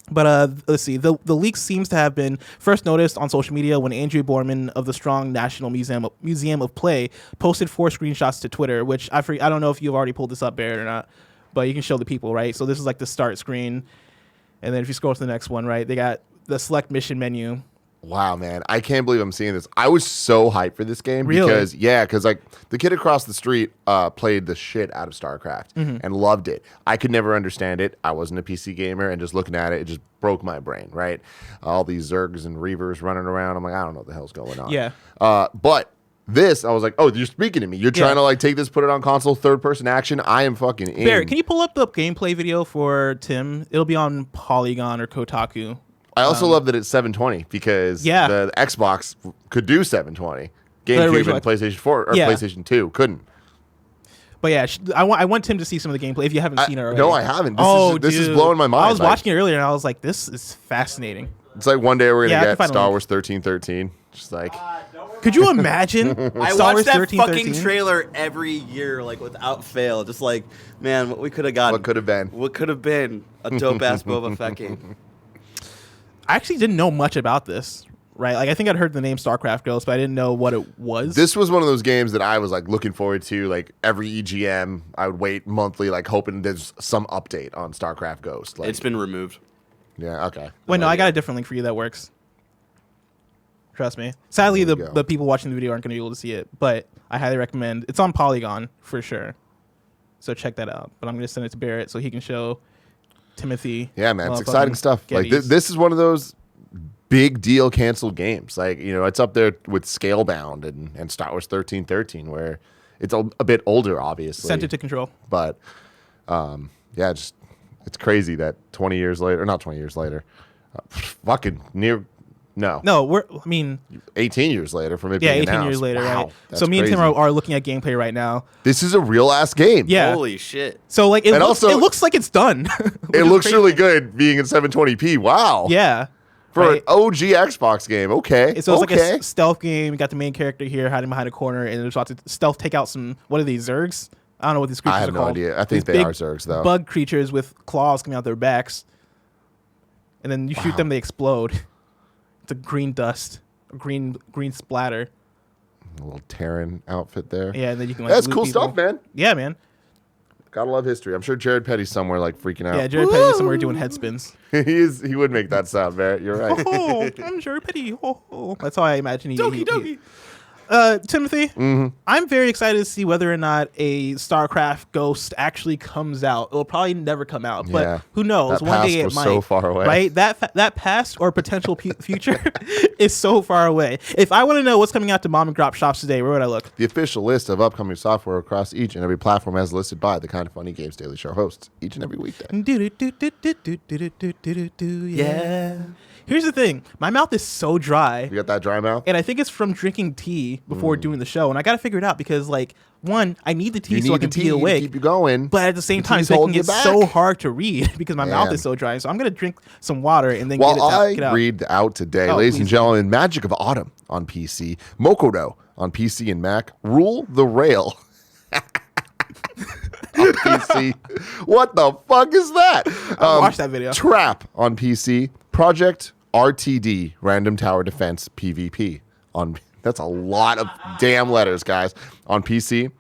But let's see. The leak seems to have been first noticed on social media when Andrew Borman of the Strong National Museum of Play posted 4 screenshots to Twitter, which I don't know if you've already pulled this up, Barrett, or not, but you can show the people, right? So this is like the start screen. And then if you scroll to the next one, right, they got the select mission menu. Wow, man. I can't believe I'm seeing this. I was so hyped for this game Really? because like the kid across the street played the shit out of StarCraft and loved it. I could never understand it. I wasn't a PC gamer, and just looking at it, it just broke my brain, right? All these Zergs and Reavers running around. I'm like, I don't know what the hell's going on. Yeah. But this, I was like, oh, you're speaking to me. You're trying to like take this, put it on console, third-person action. I am fucking in. Barrett, can you pull up the gameplay video for Tim? It'll be on Polygon or Kotaku. I also love that it's 720 because the Xbox could do 720. GameCube and PlayStation 4 or PlayStation 2 couldn't. But yeah, I want Tim to see some of the gameplay if you haven't seen it already. No, I haven't. This is dude. blowing my mind. I was watching it earlier and I was like, this is fascinating. It's like one day we're going to get find a Star link. Wars 1313. Just like... Could you imagine I Star watch Wars that 1313? fucking trailer every year, like without fail. Just like, man, what we could have gotten. What could have been. What could have been a dope ass Boba Fett game. I actually didn't know much about this, right? Like I think I'd heard the name StarCraft Ghost, but I didn't know what it was. This was one of those games that I was like looking forward to. Like every EGM, I would wait monthly, like hoping there's some update on StarCraft Ghost. Like, It's been removed. yeah, okay. Wait, no, I got a different link for you that works. Trust me. Sadly, There we the go. people watching the video aren't going to be able to see it, but I highly recommend. It's on Polygon for sure, so check that out. But I'm going to send it to Barrett so he can show Timothy. Yeah, man, it's motherfucking exciting stuff. Like Geddes. this is one of those big deal canceled games. Like, you know, it's up there with Scalebound and Star Wars 1313, where it's a bit older, obviously. Sent it to Control. But yeah, just it's crazy that 20 years later, or not 20 years later, fucking near. No, No, I mean, 18 years later from it yeah, being 18 years announced. later, Wow, right? that's So me and Tim crazy. are looking at gameplay right now. This is a real ass game. Yeah. Holy shit. So like And it also- looks like it's done. Which It is looks crazy. really good being in 720p. Wow. Yeah. For right? an OG Xbox game. Okay. So it's okay. like a stealth game. You got the main character here hiding behind a corner, and it's about to stealth take out some. What are these Zergs? I don't know what these creatures I are have no called. idea. I think These they big are Zergs, though. Bug creatures with claws coming out their backs, and then you shoot them, they explode. It's a green dust, a green splatter. A little Terran outfit there. Yeah, and then you can like. That's loot cool people. stuff, man. Yeah, man. Gotta love history. I'm sure Jared Petty's somewhere like freaking out. Yeah, Jared Petty is somewhere doing head spins. He would make that sound, Barrett. You're right. Oh, I'm Jared Petty. Oh. That's how I imagine he. Doki doki. Timothy, I'm very excited to see whether or not a StarCraft Ghost actually comes out. It'll probably never come out, but Yeah. who knows? That One day past it was might. so far away. Right? That past or potential future is so far away. If I want to know what's coming out to mom and grop shops today, where would I look? The official list of upcoming software across each and every platform as listed by the Kind of Funny Games Daily Show hosts each and every weekday. Yeah. Here's the thing. My mouth is so dry. You got that dry mouth? And I think it's from drinking tea before doing the show. And I got to figure it out because, like, one, I need the tea You so I need can the tea be to awake. keep you going. But at the same The time, tea's it's making holding it you back. so hard to read because my mouth Man. is so dry. So I'm going to drink some water and then While get I it out. read out today, Oh, ladies and please. gentlemen, Magic of Autumn on PC, Mokodo on PC and Mac, Rule the Rail on PC. What the fuck is that? Watch that video. Trap on PC, Project RTD, Random Tower Defense PvP on. That's a lot of damn letters, guys, on PC.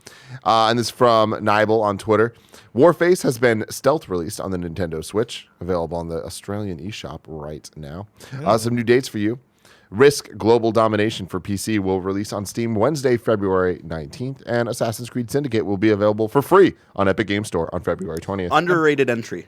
And this is from Nibel on Twitter. Warface has been stealth released on the Nintendo Switch, available on the Australian eShop right now. Some new dates for you. Risk Global Domination for PC will release on Steam Wednesday, February 19th, and Assassin's Creed Syndicate will be available for free on Epic Game Store on February 20th. Underrated entry.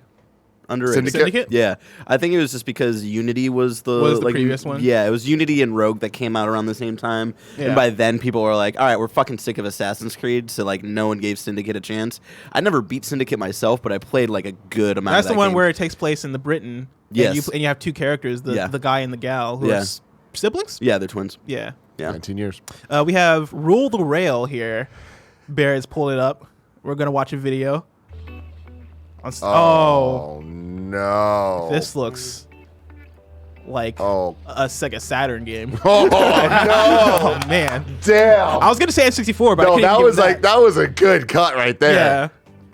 Underrated. Syndicate? Yeah, I think it was just because Unity was the previous one? Yeah, it was Unity and Rogue that came out around the same time, Yeah. and by then people were like, "All right, we're fucking sick of Assassin's Creed," so like no one gave Syndicate a chance. I never beat Syndicate myself, but I played like a good amount. That's of the that one game. where it takes place in the Britain. Yes. And you have two characters, the Yeah. guy and the gal, who Yeah. are siblings? Yeah, they're twins. Yeah. Yeah. 19 years. We have Rule the Rail here. Barrett's pulled it up. We're going to watch a video. Oh, no. This looks like Oh. a Sega Saturn game. Oh, no. Oh, man. Damn. I was going to say N64, but I No, couldn't that give was it like, that was a good cut right there. Yeah.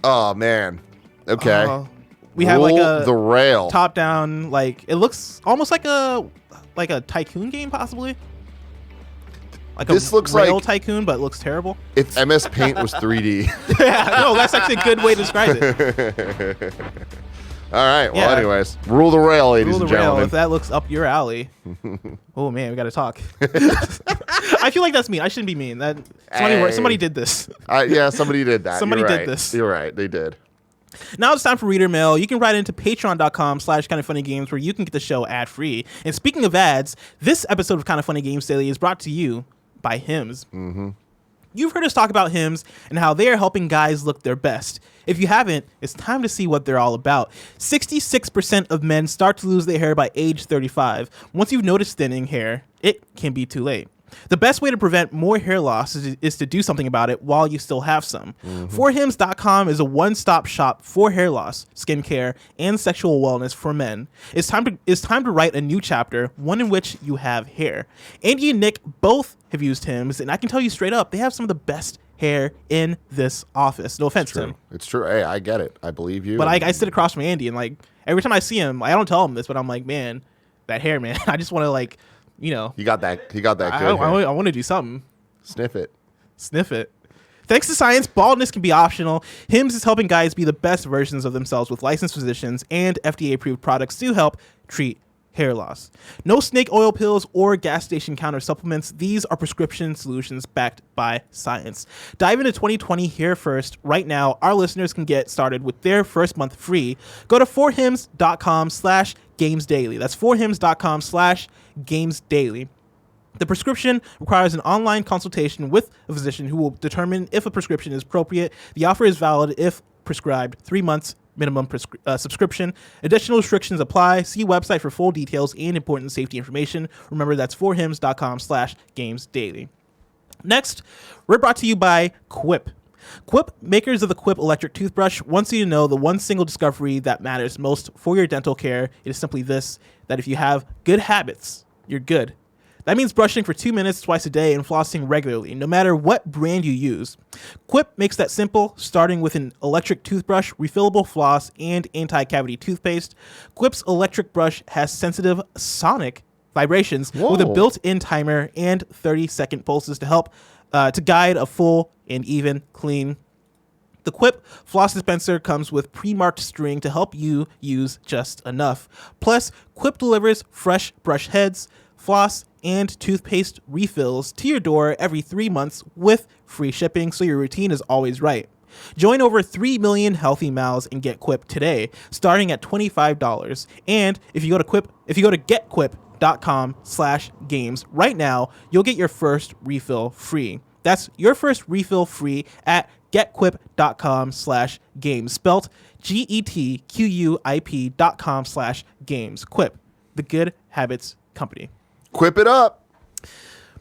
Oh, man. Okay. We have like Rule a the rail. top down, like it looks almost like a tycoon game, possibly. Like This a looks rail like- tycoon, but looks terrible. If MS Paint was 3D. Yeah, no, that's actually a good way to describe it. All right. Well, Yeah. anyways, rule the rail, ladies Rule the and rail. gentlemen. If that looks up your alley, oh man, we got to talk. I feel like that's mean. I shouldn't be mean. That Hey. somebody did this. Yeah, somebody did that. Somebody You're did right. this. You're right. They did. Now it's time for reader mail. You can write into patreon.com/kindoffunnygames where you can get the show ad free. And speaking of ads, this episode of Kind of Funny Games Daily is brought to you by Hims. Mm-hmm. You've heard us talk about Hims and how they are helping guys look their best. If you haven't, it's time to see what they're all about. 66% of men start to lose their hair by age 35. Once you've noticed thinning hair, it can be too late. The best way to prevent more hair loss is to do something about it while you still have some. Forhims.com is a one-stop shop for hair loss, skincare, and sexual wellness for men. It's time to write a new chapter, one in which you have hair. Andy and Nick both have used Hims, and I can tell you straight up, they have some of the best hair in this office. No offense to him. It's true. Hey, I get it. I believe you. But I sit across from Andy, and like every time I see him, I don't tell him this, but I'm like, man, that hair, man. I just want to you know, He got that good. I hair. want to do something. Sniff it. Sniff it. Thanks to science, baldness can be optional. Hims is helping guys be the best versions of themselves with licensed physicians and FDA-approved products to help treat hair loss. No snake oil pills or gas station counter supplements. These are prescription solutions backed by science. Dive into 2020 hair first. Right now, our listeners can get started with their first month free. Go to forhims.com/gamesdaily. That's forhims.com/gamesdaily. The prescription requires an online consultation with a physician who will determine if a prescription is appropriate. The offer is valid if prescribed 3 months minimum subscription. Additional restrictions apply. See website for full details and important safety information. Remember, that's forhims.com/gamesdaily. Next, we're brought to you by Quip. Quip, makers of the Quip electric toothbrush, wants you to know the one single discovery that matters most for your dental care. It is simply this, that if you have good habits, you're good. That means brushing for 2 minutes twice a day and flossing regularly, no matter what brand you use. Quip makes that simple, starting with an electric toothbrush, refillable floss, and anti-cavity toothpaste. Quip's electric brush has sensitive sonic vibrations with a built-in timer and 30-second pulses to help to guide a full and even clean. The Quip floss dispenser comes with pre-marked string to help you use just enough. Plus, Quip delivers fresh brush heads, floss, and toothpaste refills to your door every 3 months with free shipping, so your routine is always right. Join over 3 million healthy mouths and get Quip today, starting at $25. And if you go to getquip.com/games right now, you'll get your first refill free. That's your first refill free at getquip.com/games, spelt GETQUIP.com/games. Quip, the good habits company. Quip it up.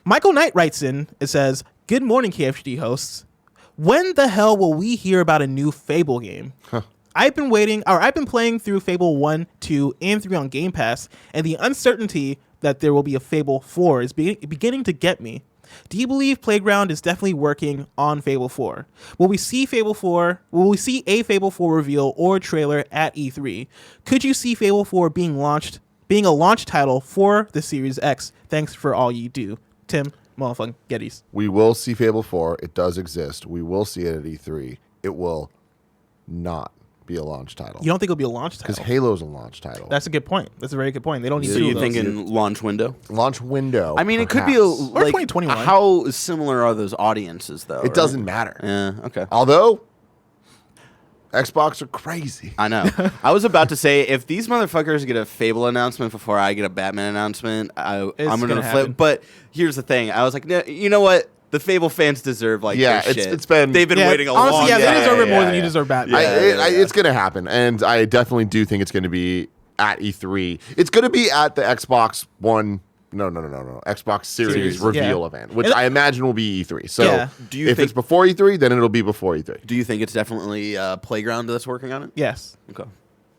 Michael Knight writes in, it says, "Good morning, KFGD hosts. When the hell will we hear about a new FABLE game? I've been playing through FABLE 1, 2, and 3 on Game Pass, and the uncertainty that there will be a FABLE 4 is beginning to get me. Do you believe Playground is definitely working on FABLE 4? Will we see FABLE 4? Will we see a FABLE 4 reveal or trailer at E3? Could you see FABLE 4 being a launch title for the Series X? Thanks for all you do. Tim, motherfucking Gettys." We will see Fable 4. It does exist. We will see it at E3. It will not be a launch title. You don't think it'll be a launch title? Because Halo's a launch title. That's a good point. That's a very good point. They don't need So two you of those. thinking launch window? Launch window. I mean, it could be perhaps. a, Or like 2021. How similar are those audiences, though? It doesn't matter. Yeah. Okay. Although, Xbox are crazy. I know. I was about to say, if these motherfuckers get a Fable announcement before I get a Batman announcement, I'm gonna gonna happen. flip. But here's the thing: I was like, no, you know what? The Fable fans deserve like Yeah, their it's- shit. it's been- they've been Yeah, waiting a honestly, long yeah, time. they deserve it more than yeah. you deserve Batman. It's going to happen. And I definitely do think it's going to be at E3. It's going to be at the Xbox One. No. Xbox Series reveal yeah. event, which And- I imagine will be E3. So Yeah. Do you if think- it's before E3, then it'll be before E3. Do you think it's definitely Playground that's working on it? Yes. Okay.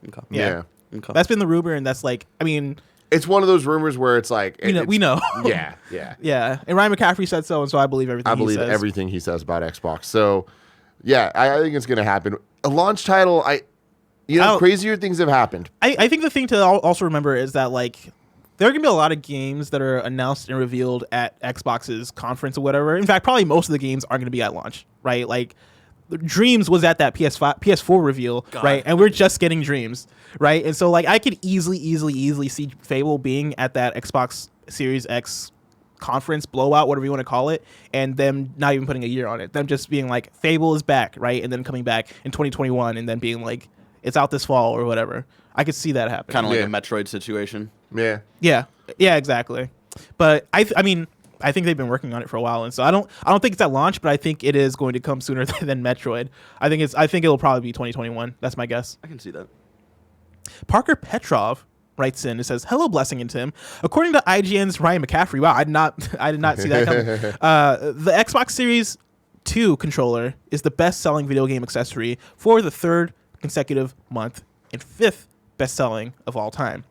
Okay. Yeah. Okay. That's been the rumor, and that's like, I mean, It's one of those rumors where it's like we know. Yeah. Yeah. And Ryan McCaffrey said so, and so I believe everything I believe he says. everything he says about Xbox. So yeah, I think it's going to happen. A launch title, crazier things have happened. I think the thing to also remember is that, like, there are going to be a lot of games that are announced and revealed at Xbox's conference or whatever. In fact, probably most of the games aren't going to be at launch, right? Like, Dreams was at that PS4 reveal, right? And we're just getting Dreams, right? And so, like, I could easily see Fable being at that Xbox Series X conference blowout, whatever you want to call it, and them not even putting a year on it. Them just being like, Fable is back, right? And then coming back in 2021 and then being like, it's out this fall or whatever. I could see that happen. Kind of like Yeah. a Metroid situation. Yeah. Yeah, exactly. But I think they've been working on it for a while, and so I don't think it's at launch, but I think it is going to come sooner than Metroid. I think it'll probably be 2021. That's my guess. I can see that. Parker Petrov writes in. It says, "Hello, Blessing and Tim. According to IGN's Ryan McCaffrey, wow, I did not see that coming. The Xbox Series 2 controller is the best-selling video game accessory for the third consecutive month and fifth best-selling of all time.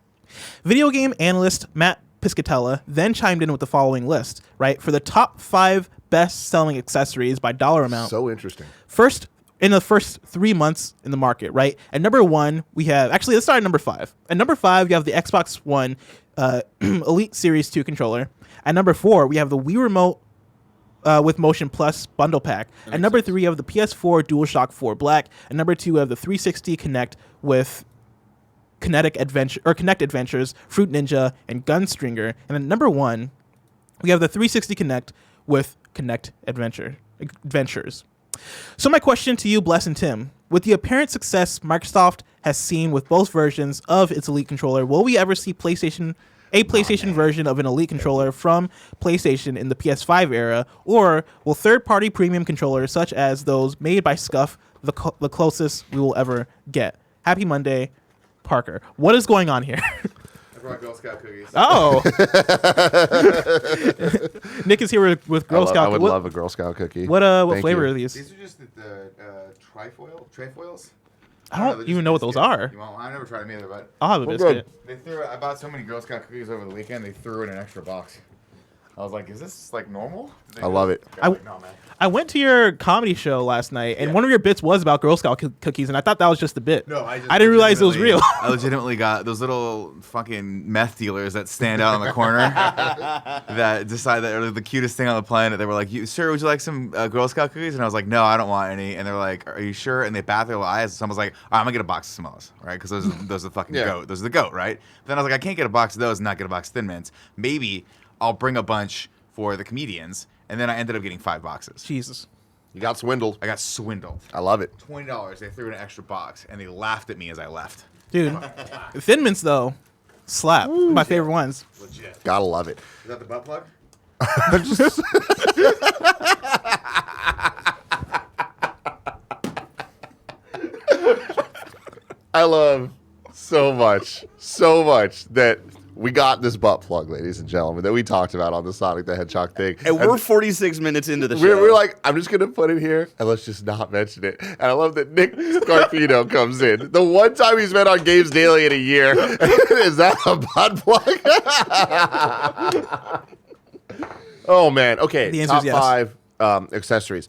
Video game analyst Matt Piscatella then chimed in with the following list, right? For the top 5 best-selling accessories by dollar amount. So interesting. First in the first 3 months in the market, right? At number 1, we have actually let's start at number 5. At number 5, you have the Xbox One Elite Series 2 controller. At number 4, we have the Wii Remote with Motion Plus bundle pack. At number 3, you have the PS4 DualShock 4 Black. At number 2, we have the 360 Connect with Kinect Adventures, Fruit Ninja, and Gunstringer. And at number 1, we have the 360 Connect with Kinect Adventures. So my question to you, Bless and Tim, with the apparent success Microsoft has seen with both versions of its Elite controller, will we ever see a PlayStation version of an Elite controller from PlayStation in the PS5 era, or will third-party premium controllers such as those made by Scuf the closest we will ever get? Happy Monday, Parker. What is going on here? I brought Girl Scout cookies. Oh. Nick is here with Girl Scout. I would love a Girl Scout cookie. What Thank flavor you. are these? These are just the trefoils. I don't even know what those are. I've never tried them either, but I'll have a Well, biscuit. I bought so many Girl Scout cookies over the weekend. They threw in an extra box. I was like, is this like normal? I love it. No, man. I went to your comedy show last night, and one of your bits was about Girl Scout cookies, and I thought that was just a bit. No, I didn't realize it was real. I legitimately got those little fucking meth dealers that stand out on the corner that decide that they're the cutest thing on the planet. They were like, "Sir, would you like some Girl Scout cookies?" And I was like, "No, I don't want any." And they're like, "Are you sure?" And they bat their little eyes. And someone's like, "All right, I'm gonna get a box of Samoas, right? Because those are the fucking goat. Those are the goat, right?" Then I was like, "I can't get a box of those and not get a box of Thin Mints. Maybe I'll bring a bunch for the comedians." And then I ended up getting 5 boxes. Jesus. You got swindled. I got swindled. I love it. $20. They threw in an extra box, and they laughed at me as I left. Dude. Thin Mints, though, slap. My favorite ones. Legit. Gotta love it. Is that the butt plug? I love so much that we got this butt plug, ladies and gentlemen, that we talked about on the Sonic the Hedgehog thing. And we're 46 minutes into the show. We're like, I'm just going to put it here and let's just not mention it. And I love that Nick Scarpino comes in. The one time he's been on Games Daily in a year. Is that a butt plug? Oh, man. Okay, The answer top is yes. 5 accessories.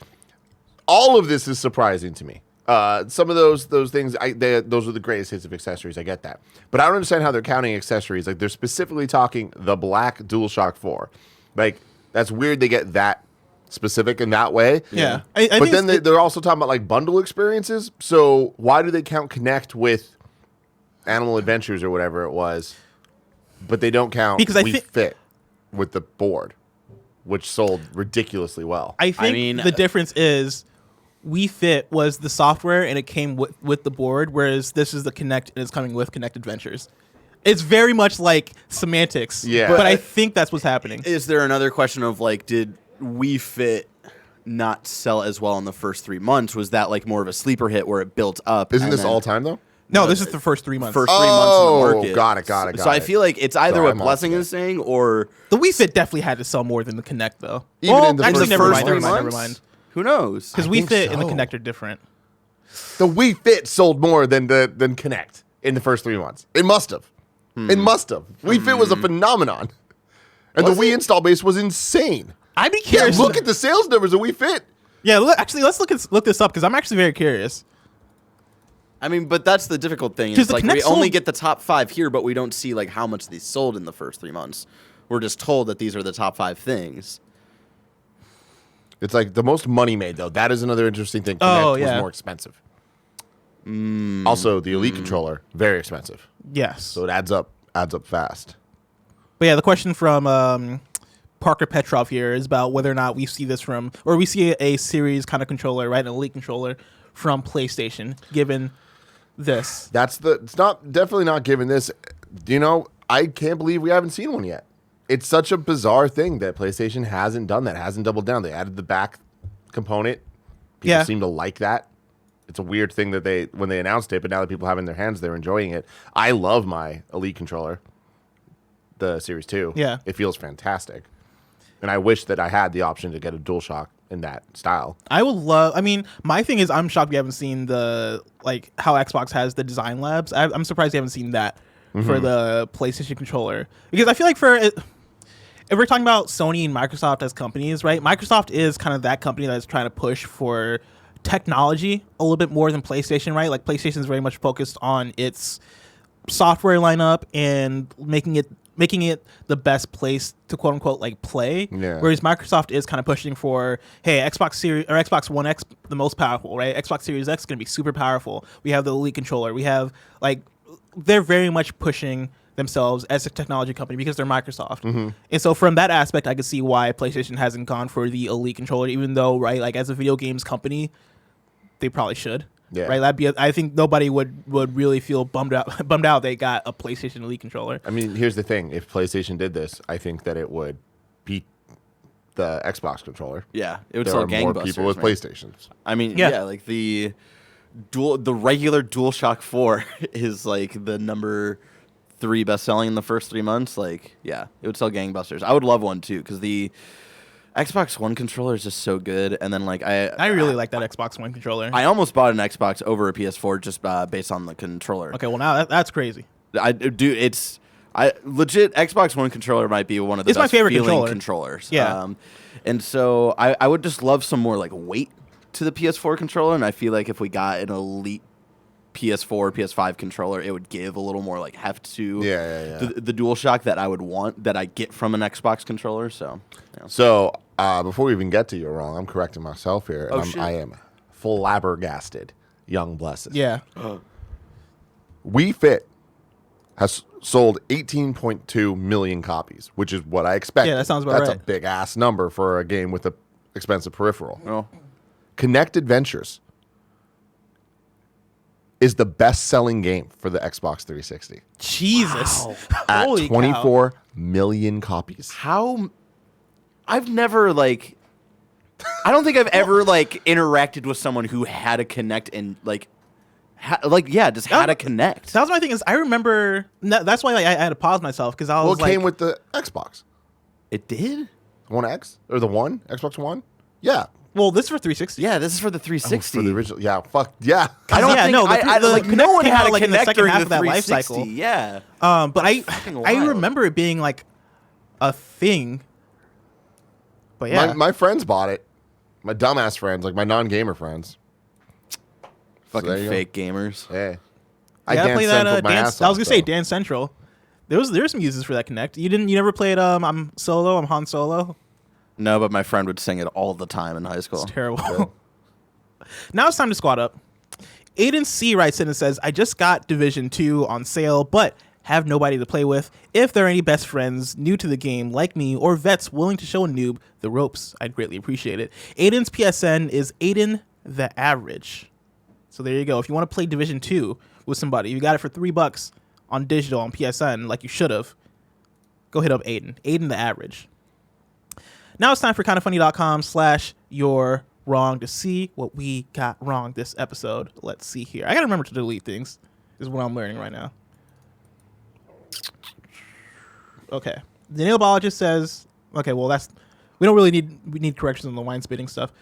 All of this is surprising to me. Some of those things, those are the greatest hits of accessories. I get that, but I don't understand how they're counting accessories. Like they're specifically talking the black DualShock 4. Like that's weird. They get that specific in that way. Yeah. But then they're also talking about like bundle experiences. So why do they count Connect with Animal Adventures or whatever it was, but they don't count Because We Fit with the board, which sold ridiculously well. I think the difference is Wii Fit was the software and it came with the board, whereas this is the Kinect and it's coming with Kinect Adventures. It's very much like semantics. Yeah. But I think that's what's happening. Is there another question of like, did Wii Fit not sell as well in the first 3 months? Was that like more of a sleeper hit where it built up? Isn't and this then all time though? No, this is the first 3 months. First 3 months in the market. Got it. So I feel like it's either Sorry, what I'm Blessing lost is saying or The Wii Fit definitely had to sell more than the Kinect, though. Even in the actually, first never three mind. months? Never mind. who knows? Because I Wii think Fit and the so. Kinect are different. The Wii Fit sold more than Kinect in the first 3 months. It must have. It must have. Wii Fit was a phenomenon. And Was the Wii it? install base was insane. I'd be Yeah, curious. look at the sales numbers of Wii Fit. Yeah, actually, let's look this up because I'm actually very curious. I mean, but that's the difficult thing. 'Cause It's the like Kinect we only sold- get the top 5 here, but we don't see like how much these sold in the first 3 months. We're just told that these are the top 5 things. It's like the most money made, though. That is another interesting thing. Kinect Oh, was yeah. more expensive. Also, the Elite controller, very expensive. Yes. So it adds up fast. But yeah, the question from Parker Petrov here is about whether or not we see this from, or we see a series kind of controller, right, an Elite controller from PlayStation, given this. It's definitely not given this. You know, I can't believe we haven't seen one yet. It's such a bizarre thing that PlayStation hasn't done that, hasn't doubled down. They added the back component. People seem to like that. It's a weird thing that when they announced it, but now that people have it in their hands, they're enjoying it. I love my Elite controller, the Series 2. Yeah. It feels fantastic. And I wish that I had the option to get a DualShock in that style. I would love. I mean, my thing is, I'm shocked we haven't seen the how Xbox has the design labs. I'm surprised we haven't seen that for the PlayStation controller, because I feel like if we're talking about Sony and Microsoft as companies, right? Microsoft is kind of that company that's trying to push for technology a little bit more than PlayStation, right? Like PlayStation is very much focused on its software lineup and making it the best place to quote unquote like play. Yeah. Whereas Microsoft is kind of pushing for, hey, Xbox Series or Xbox One X the most powerful, right? Xbox Series X is going to be super powerful. We have the Elite controller. We have like they're very much pushing themselves as a technology company because they're Microsoft. Mm-hmm. And so from that aspect, I could see why PlayStation hasn't gone for the Elite controller, even though, right, like as a video games company, they probably should. Yeah. Right. I think nobody would really feel bummed out they got a PlayStation Elite controller. I mean, here's the thing: if PlayStation did this, I think that it would beat the Xbox controller. Yeah, it would There sell are more gangbusters. people with man. PlayStations. I mean, Yeah. yeah, like the regular DualShock 4 is like the number 3 best selling in the first 3 months. Like, yeah, it would sell gangbusters. I would love one too because the Xbox One controller is just so good. And then like I really like that Xbox One controller. I almost bought an Xbox over a PS4 just based on the controller. Okay, well now that's crazy. I do. It's legit. Xbox One controller might be one of the It's my best favorite feeling controller. controllers. Yeah. And so I would just love some more like weight to the PS4 controller, and I feel like if we got an elite PS4, PS5 controller, it would give a little more like heft to the DualShock that I would want that I get from an Xbox controller. So, yeah. So before we even get to you're wrong, I'm correcting myself here. Oh, And shit. I am flabbergasted. Young blesses. Yeah. Wii Fit has sold 18.2 million copies, which is what I expected. Yeah, that sounds about That's right. a big ass number for a game with a expensive peripheral. Well, Connect Adventures is the best-selling game for the Xbox 360 Jesus. at Holy 24 million copies. how I've never like I don't think I've ever like interacted with someone who had a Connect and like just had a Connect. That was my thing is I remember that's why like, I had to pause myself because I Well, was it like came with the Xbox It did? One X or the One Xbox One. Yeah, well this is for 360. Yeah, this is for the 360. for the original. Yeah, fuck yeah. I don't Yeah, think no, the like Connect no one came had out, a like, in the Connect second during half the of that life 360. cycle. Yeah. But fucking I wild. remember it being like a thing. But yeah. My friends bought it. My dumbass friends, like my non-gamer friends. Fucking there you go. fake gamers. Hey, I danced play that Central my dance. ass I was off, gonna say though. Dance Central. There's some uses for that Connect. You never played I'm Solo. I'm Han Solo. No, but my friend would sing it all the time in high school. It's terrible. Now it's time to squad up. Ayden C writes in and says, I just got Division 2 on sale, but have nobody to play with. If there are any best friends new to the game like me or vets willing to show a noob the ropes, I'd greatly appreciate it. Ayden's PSN is AydenTheAverage. So there you go. If you want to play Division 2 with somebody, you got it for $3 on digital on PSN like you should have, go hit up Ayden. AydenTheAverage. Now it's time for kindoffunny.com/your wrong to see what we got wrong this episode. Let's see here. I gotta remember to delete things is what I'm learning right now. Okay. The nail biologist says, okay, well we don't really need corrections on the wine spitting stuff.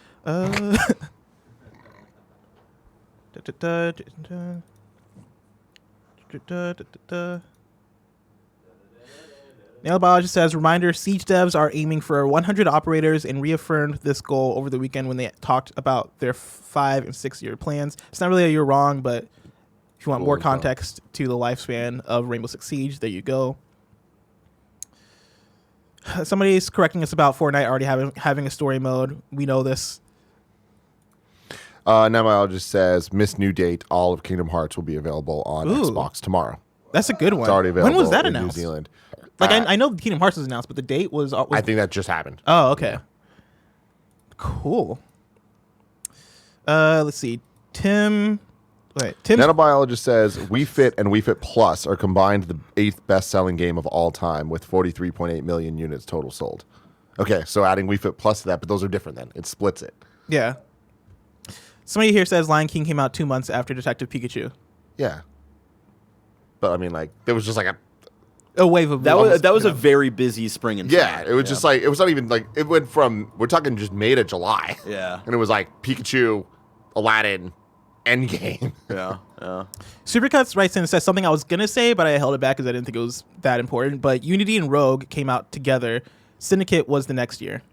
Nail biologist says, reminder, Siege devs are aiming for 100 operators and reaffirmed this goal over the weekend when they talked about their 5 and 6 year plans. It's not really a year wrong, but if you want more context to the lifespan of Rainbow Six Siege, there you go. Somebody's correcting us about Fortnite already having a story mode. We know this. Biologist says, miss new date. All of Kingdom Hearts will be available on Ooh. Xbox tomorrow. That's a good one. It's already available. When was that in announced? New Zealand. Like I know Kingdom Hearts was announced, but the date was I think that just happened. Oh, okay. Cool. Let's see. Tim. Nanobiologist says Wii Fit and Wii Fit Plus are combined the 8th best-selling game of all time with 43.8 million units total sold. Okay, so adding Wii Fit Plus to that, but those are different then. It splits it. Yeah. Somebody here says Lion King came out 2 months after Detective Pikachu. Yeah. But I mean, like, there was just like A wave of That was a very busy spring and yeah, summer. it was just like, it was not even like, it went from, we're talking just May to July. Yeah. And it was like Pikachu, Aladdin, Endgame. Yeah. Supercuts writes in and says something I was going to say, but I held it back because I didn't think it was that important. But Unity and Rogue came out together. Syndicate was the next year.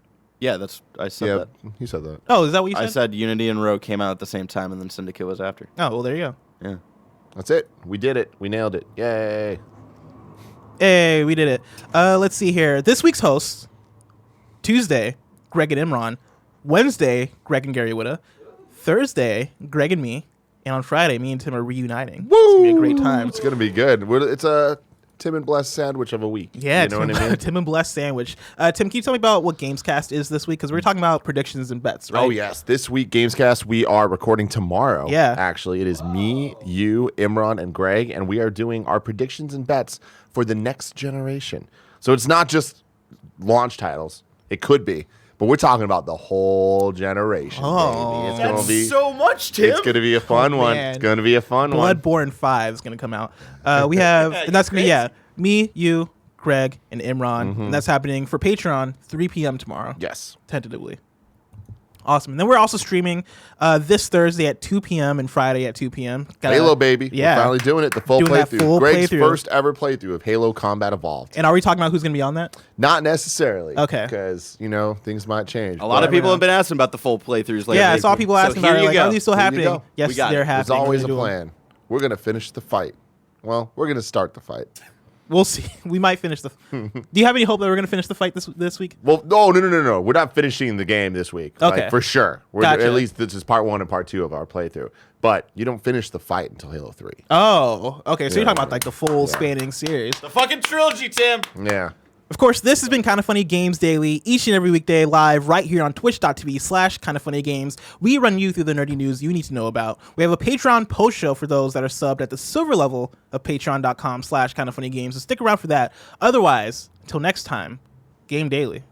Yeah, I said Yeah, that. he said that. Oh, is that what you said? I said Unity and Rogue came out at the same time, and then Syndicate was after. Oh, well, there you go. Yeah. That's it. We did it. We nailed it. Yay. Hey, we did it. Let's see here. This week's hosts, Tuesday, Greg and Imran. Wednesday, Greg and Gary Witta. Thursday, Greg and me. And on Friday, me and Tim are reuniting. Woo! It's going to be a great time. It's going to be good. It's a Tim and Bless sandwich of a week. Yeah, You know what I mean? Tim and Bless sandwich. Tim, can you tell me about what Gamescast is this week? Because we're talking about predictions and bets, right? Oh, yes. This week, Gamescast, we are recording tomorrow. Yeah. Actually, it is me, you, Imran, and Greg, and we are doing our predictions and bets for the next generation. So it's not just launch titles. It could be. But we're talking about the whole generation, Oh. baby. It's That's gonna be so much, Tim. It's going to be a fun one. man. It's going to be a fun one. Bloodborne 5 is going to come out. We have, and that's going to be, me, you, Greg, and Imran. And that's happening for Patreon, 3 p.m. tomorrow. Yes. Tentatively. Awesome. And then we're also streaming this Thursday at 2 p.m. and Friday at 2 p.m. Halo, baby. Yeah. We're finally doing it. The full Doing that playthrough. full Greg's playthrough. first ever playthrough of Halo Combat Evolved. And are we talking about who's going to be on that? Not necessarily. Okay. Because, things might change. A lot of But people have been asking about the full playthroughs lately. Yeah, I saw people asking here about it. you Like, go. are these still Here you happening? go. Yes, We got they're it. happening. There's always We're a gonna do 'em. plan. We're going to finish the fight. Well, we're going to start the fight. We'll see. We might finish the. Do you have any hope that we're going to finish the fight this week? Well, no. We're not finishing the game this week. Okay. Like, for sure. Gotcha. At least this is part 1 and part 2 of our playthrough. But you don't finish the fight until Halo 3. Oh, okay. So you're Yeah. talking about like the full spanning series. The fucking trilogy, Tim. Yeah. Of course, this has been Kinda Funny Games Daily, each and every weekday live right here on twitch.tv/KindaFunnyGames. We run you through the nerdy news you need to know about. We have a Patreon post show for those that are subbed at the silver level of patreon.com/KindaFunnyGames. So stick around for that. Otherwise, until next time, Game Daily.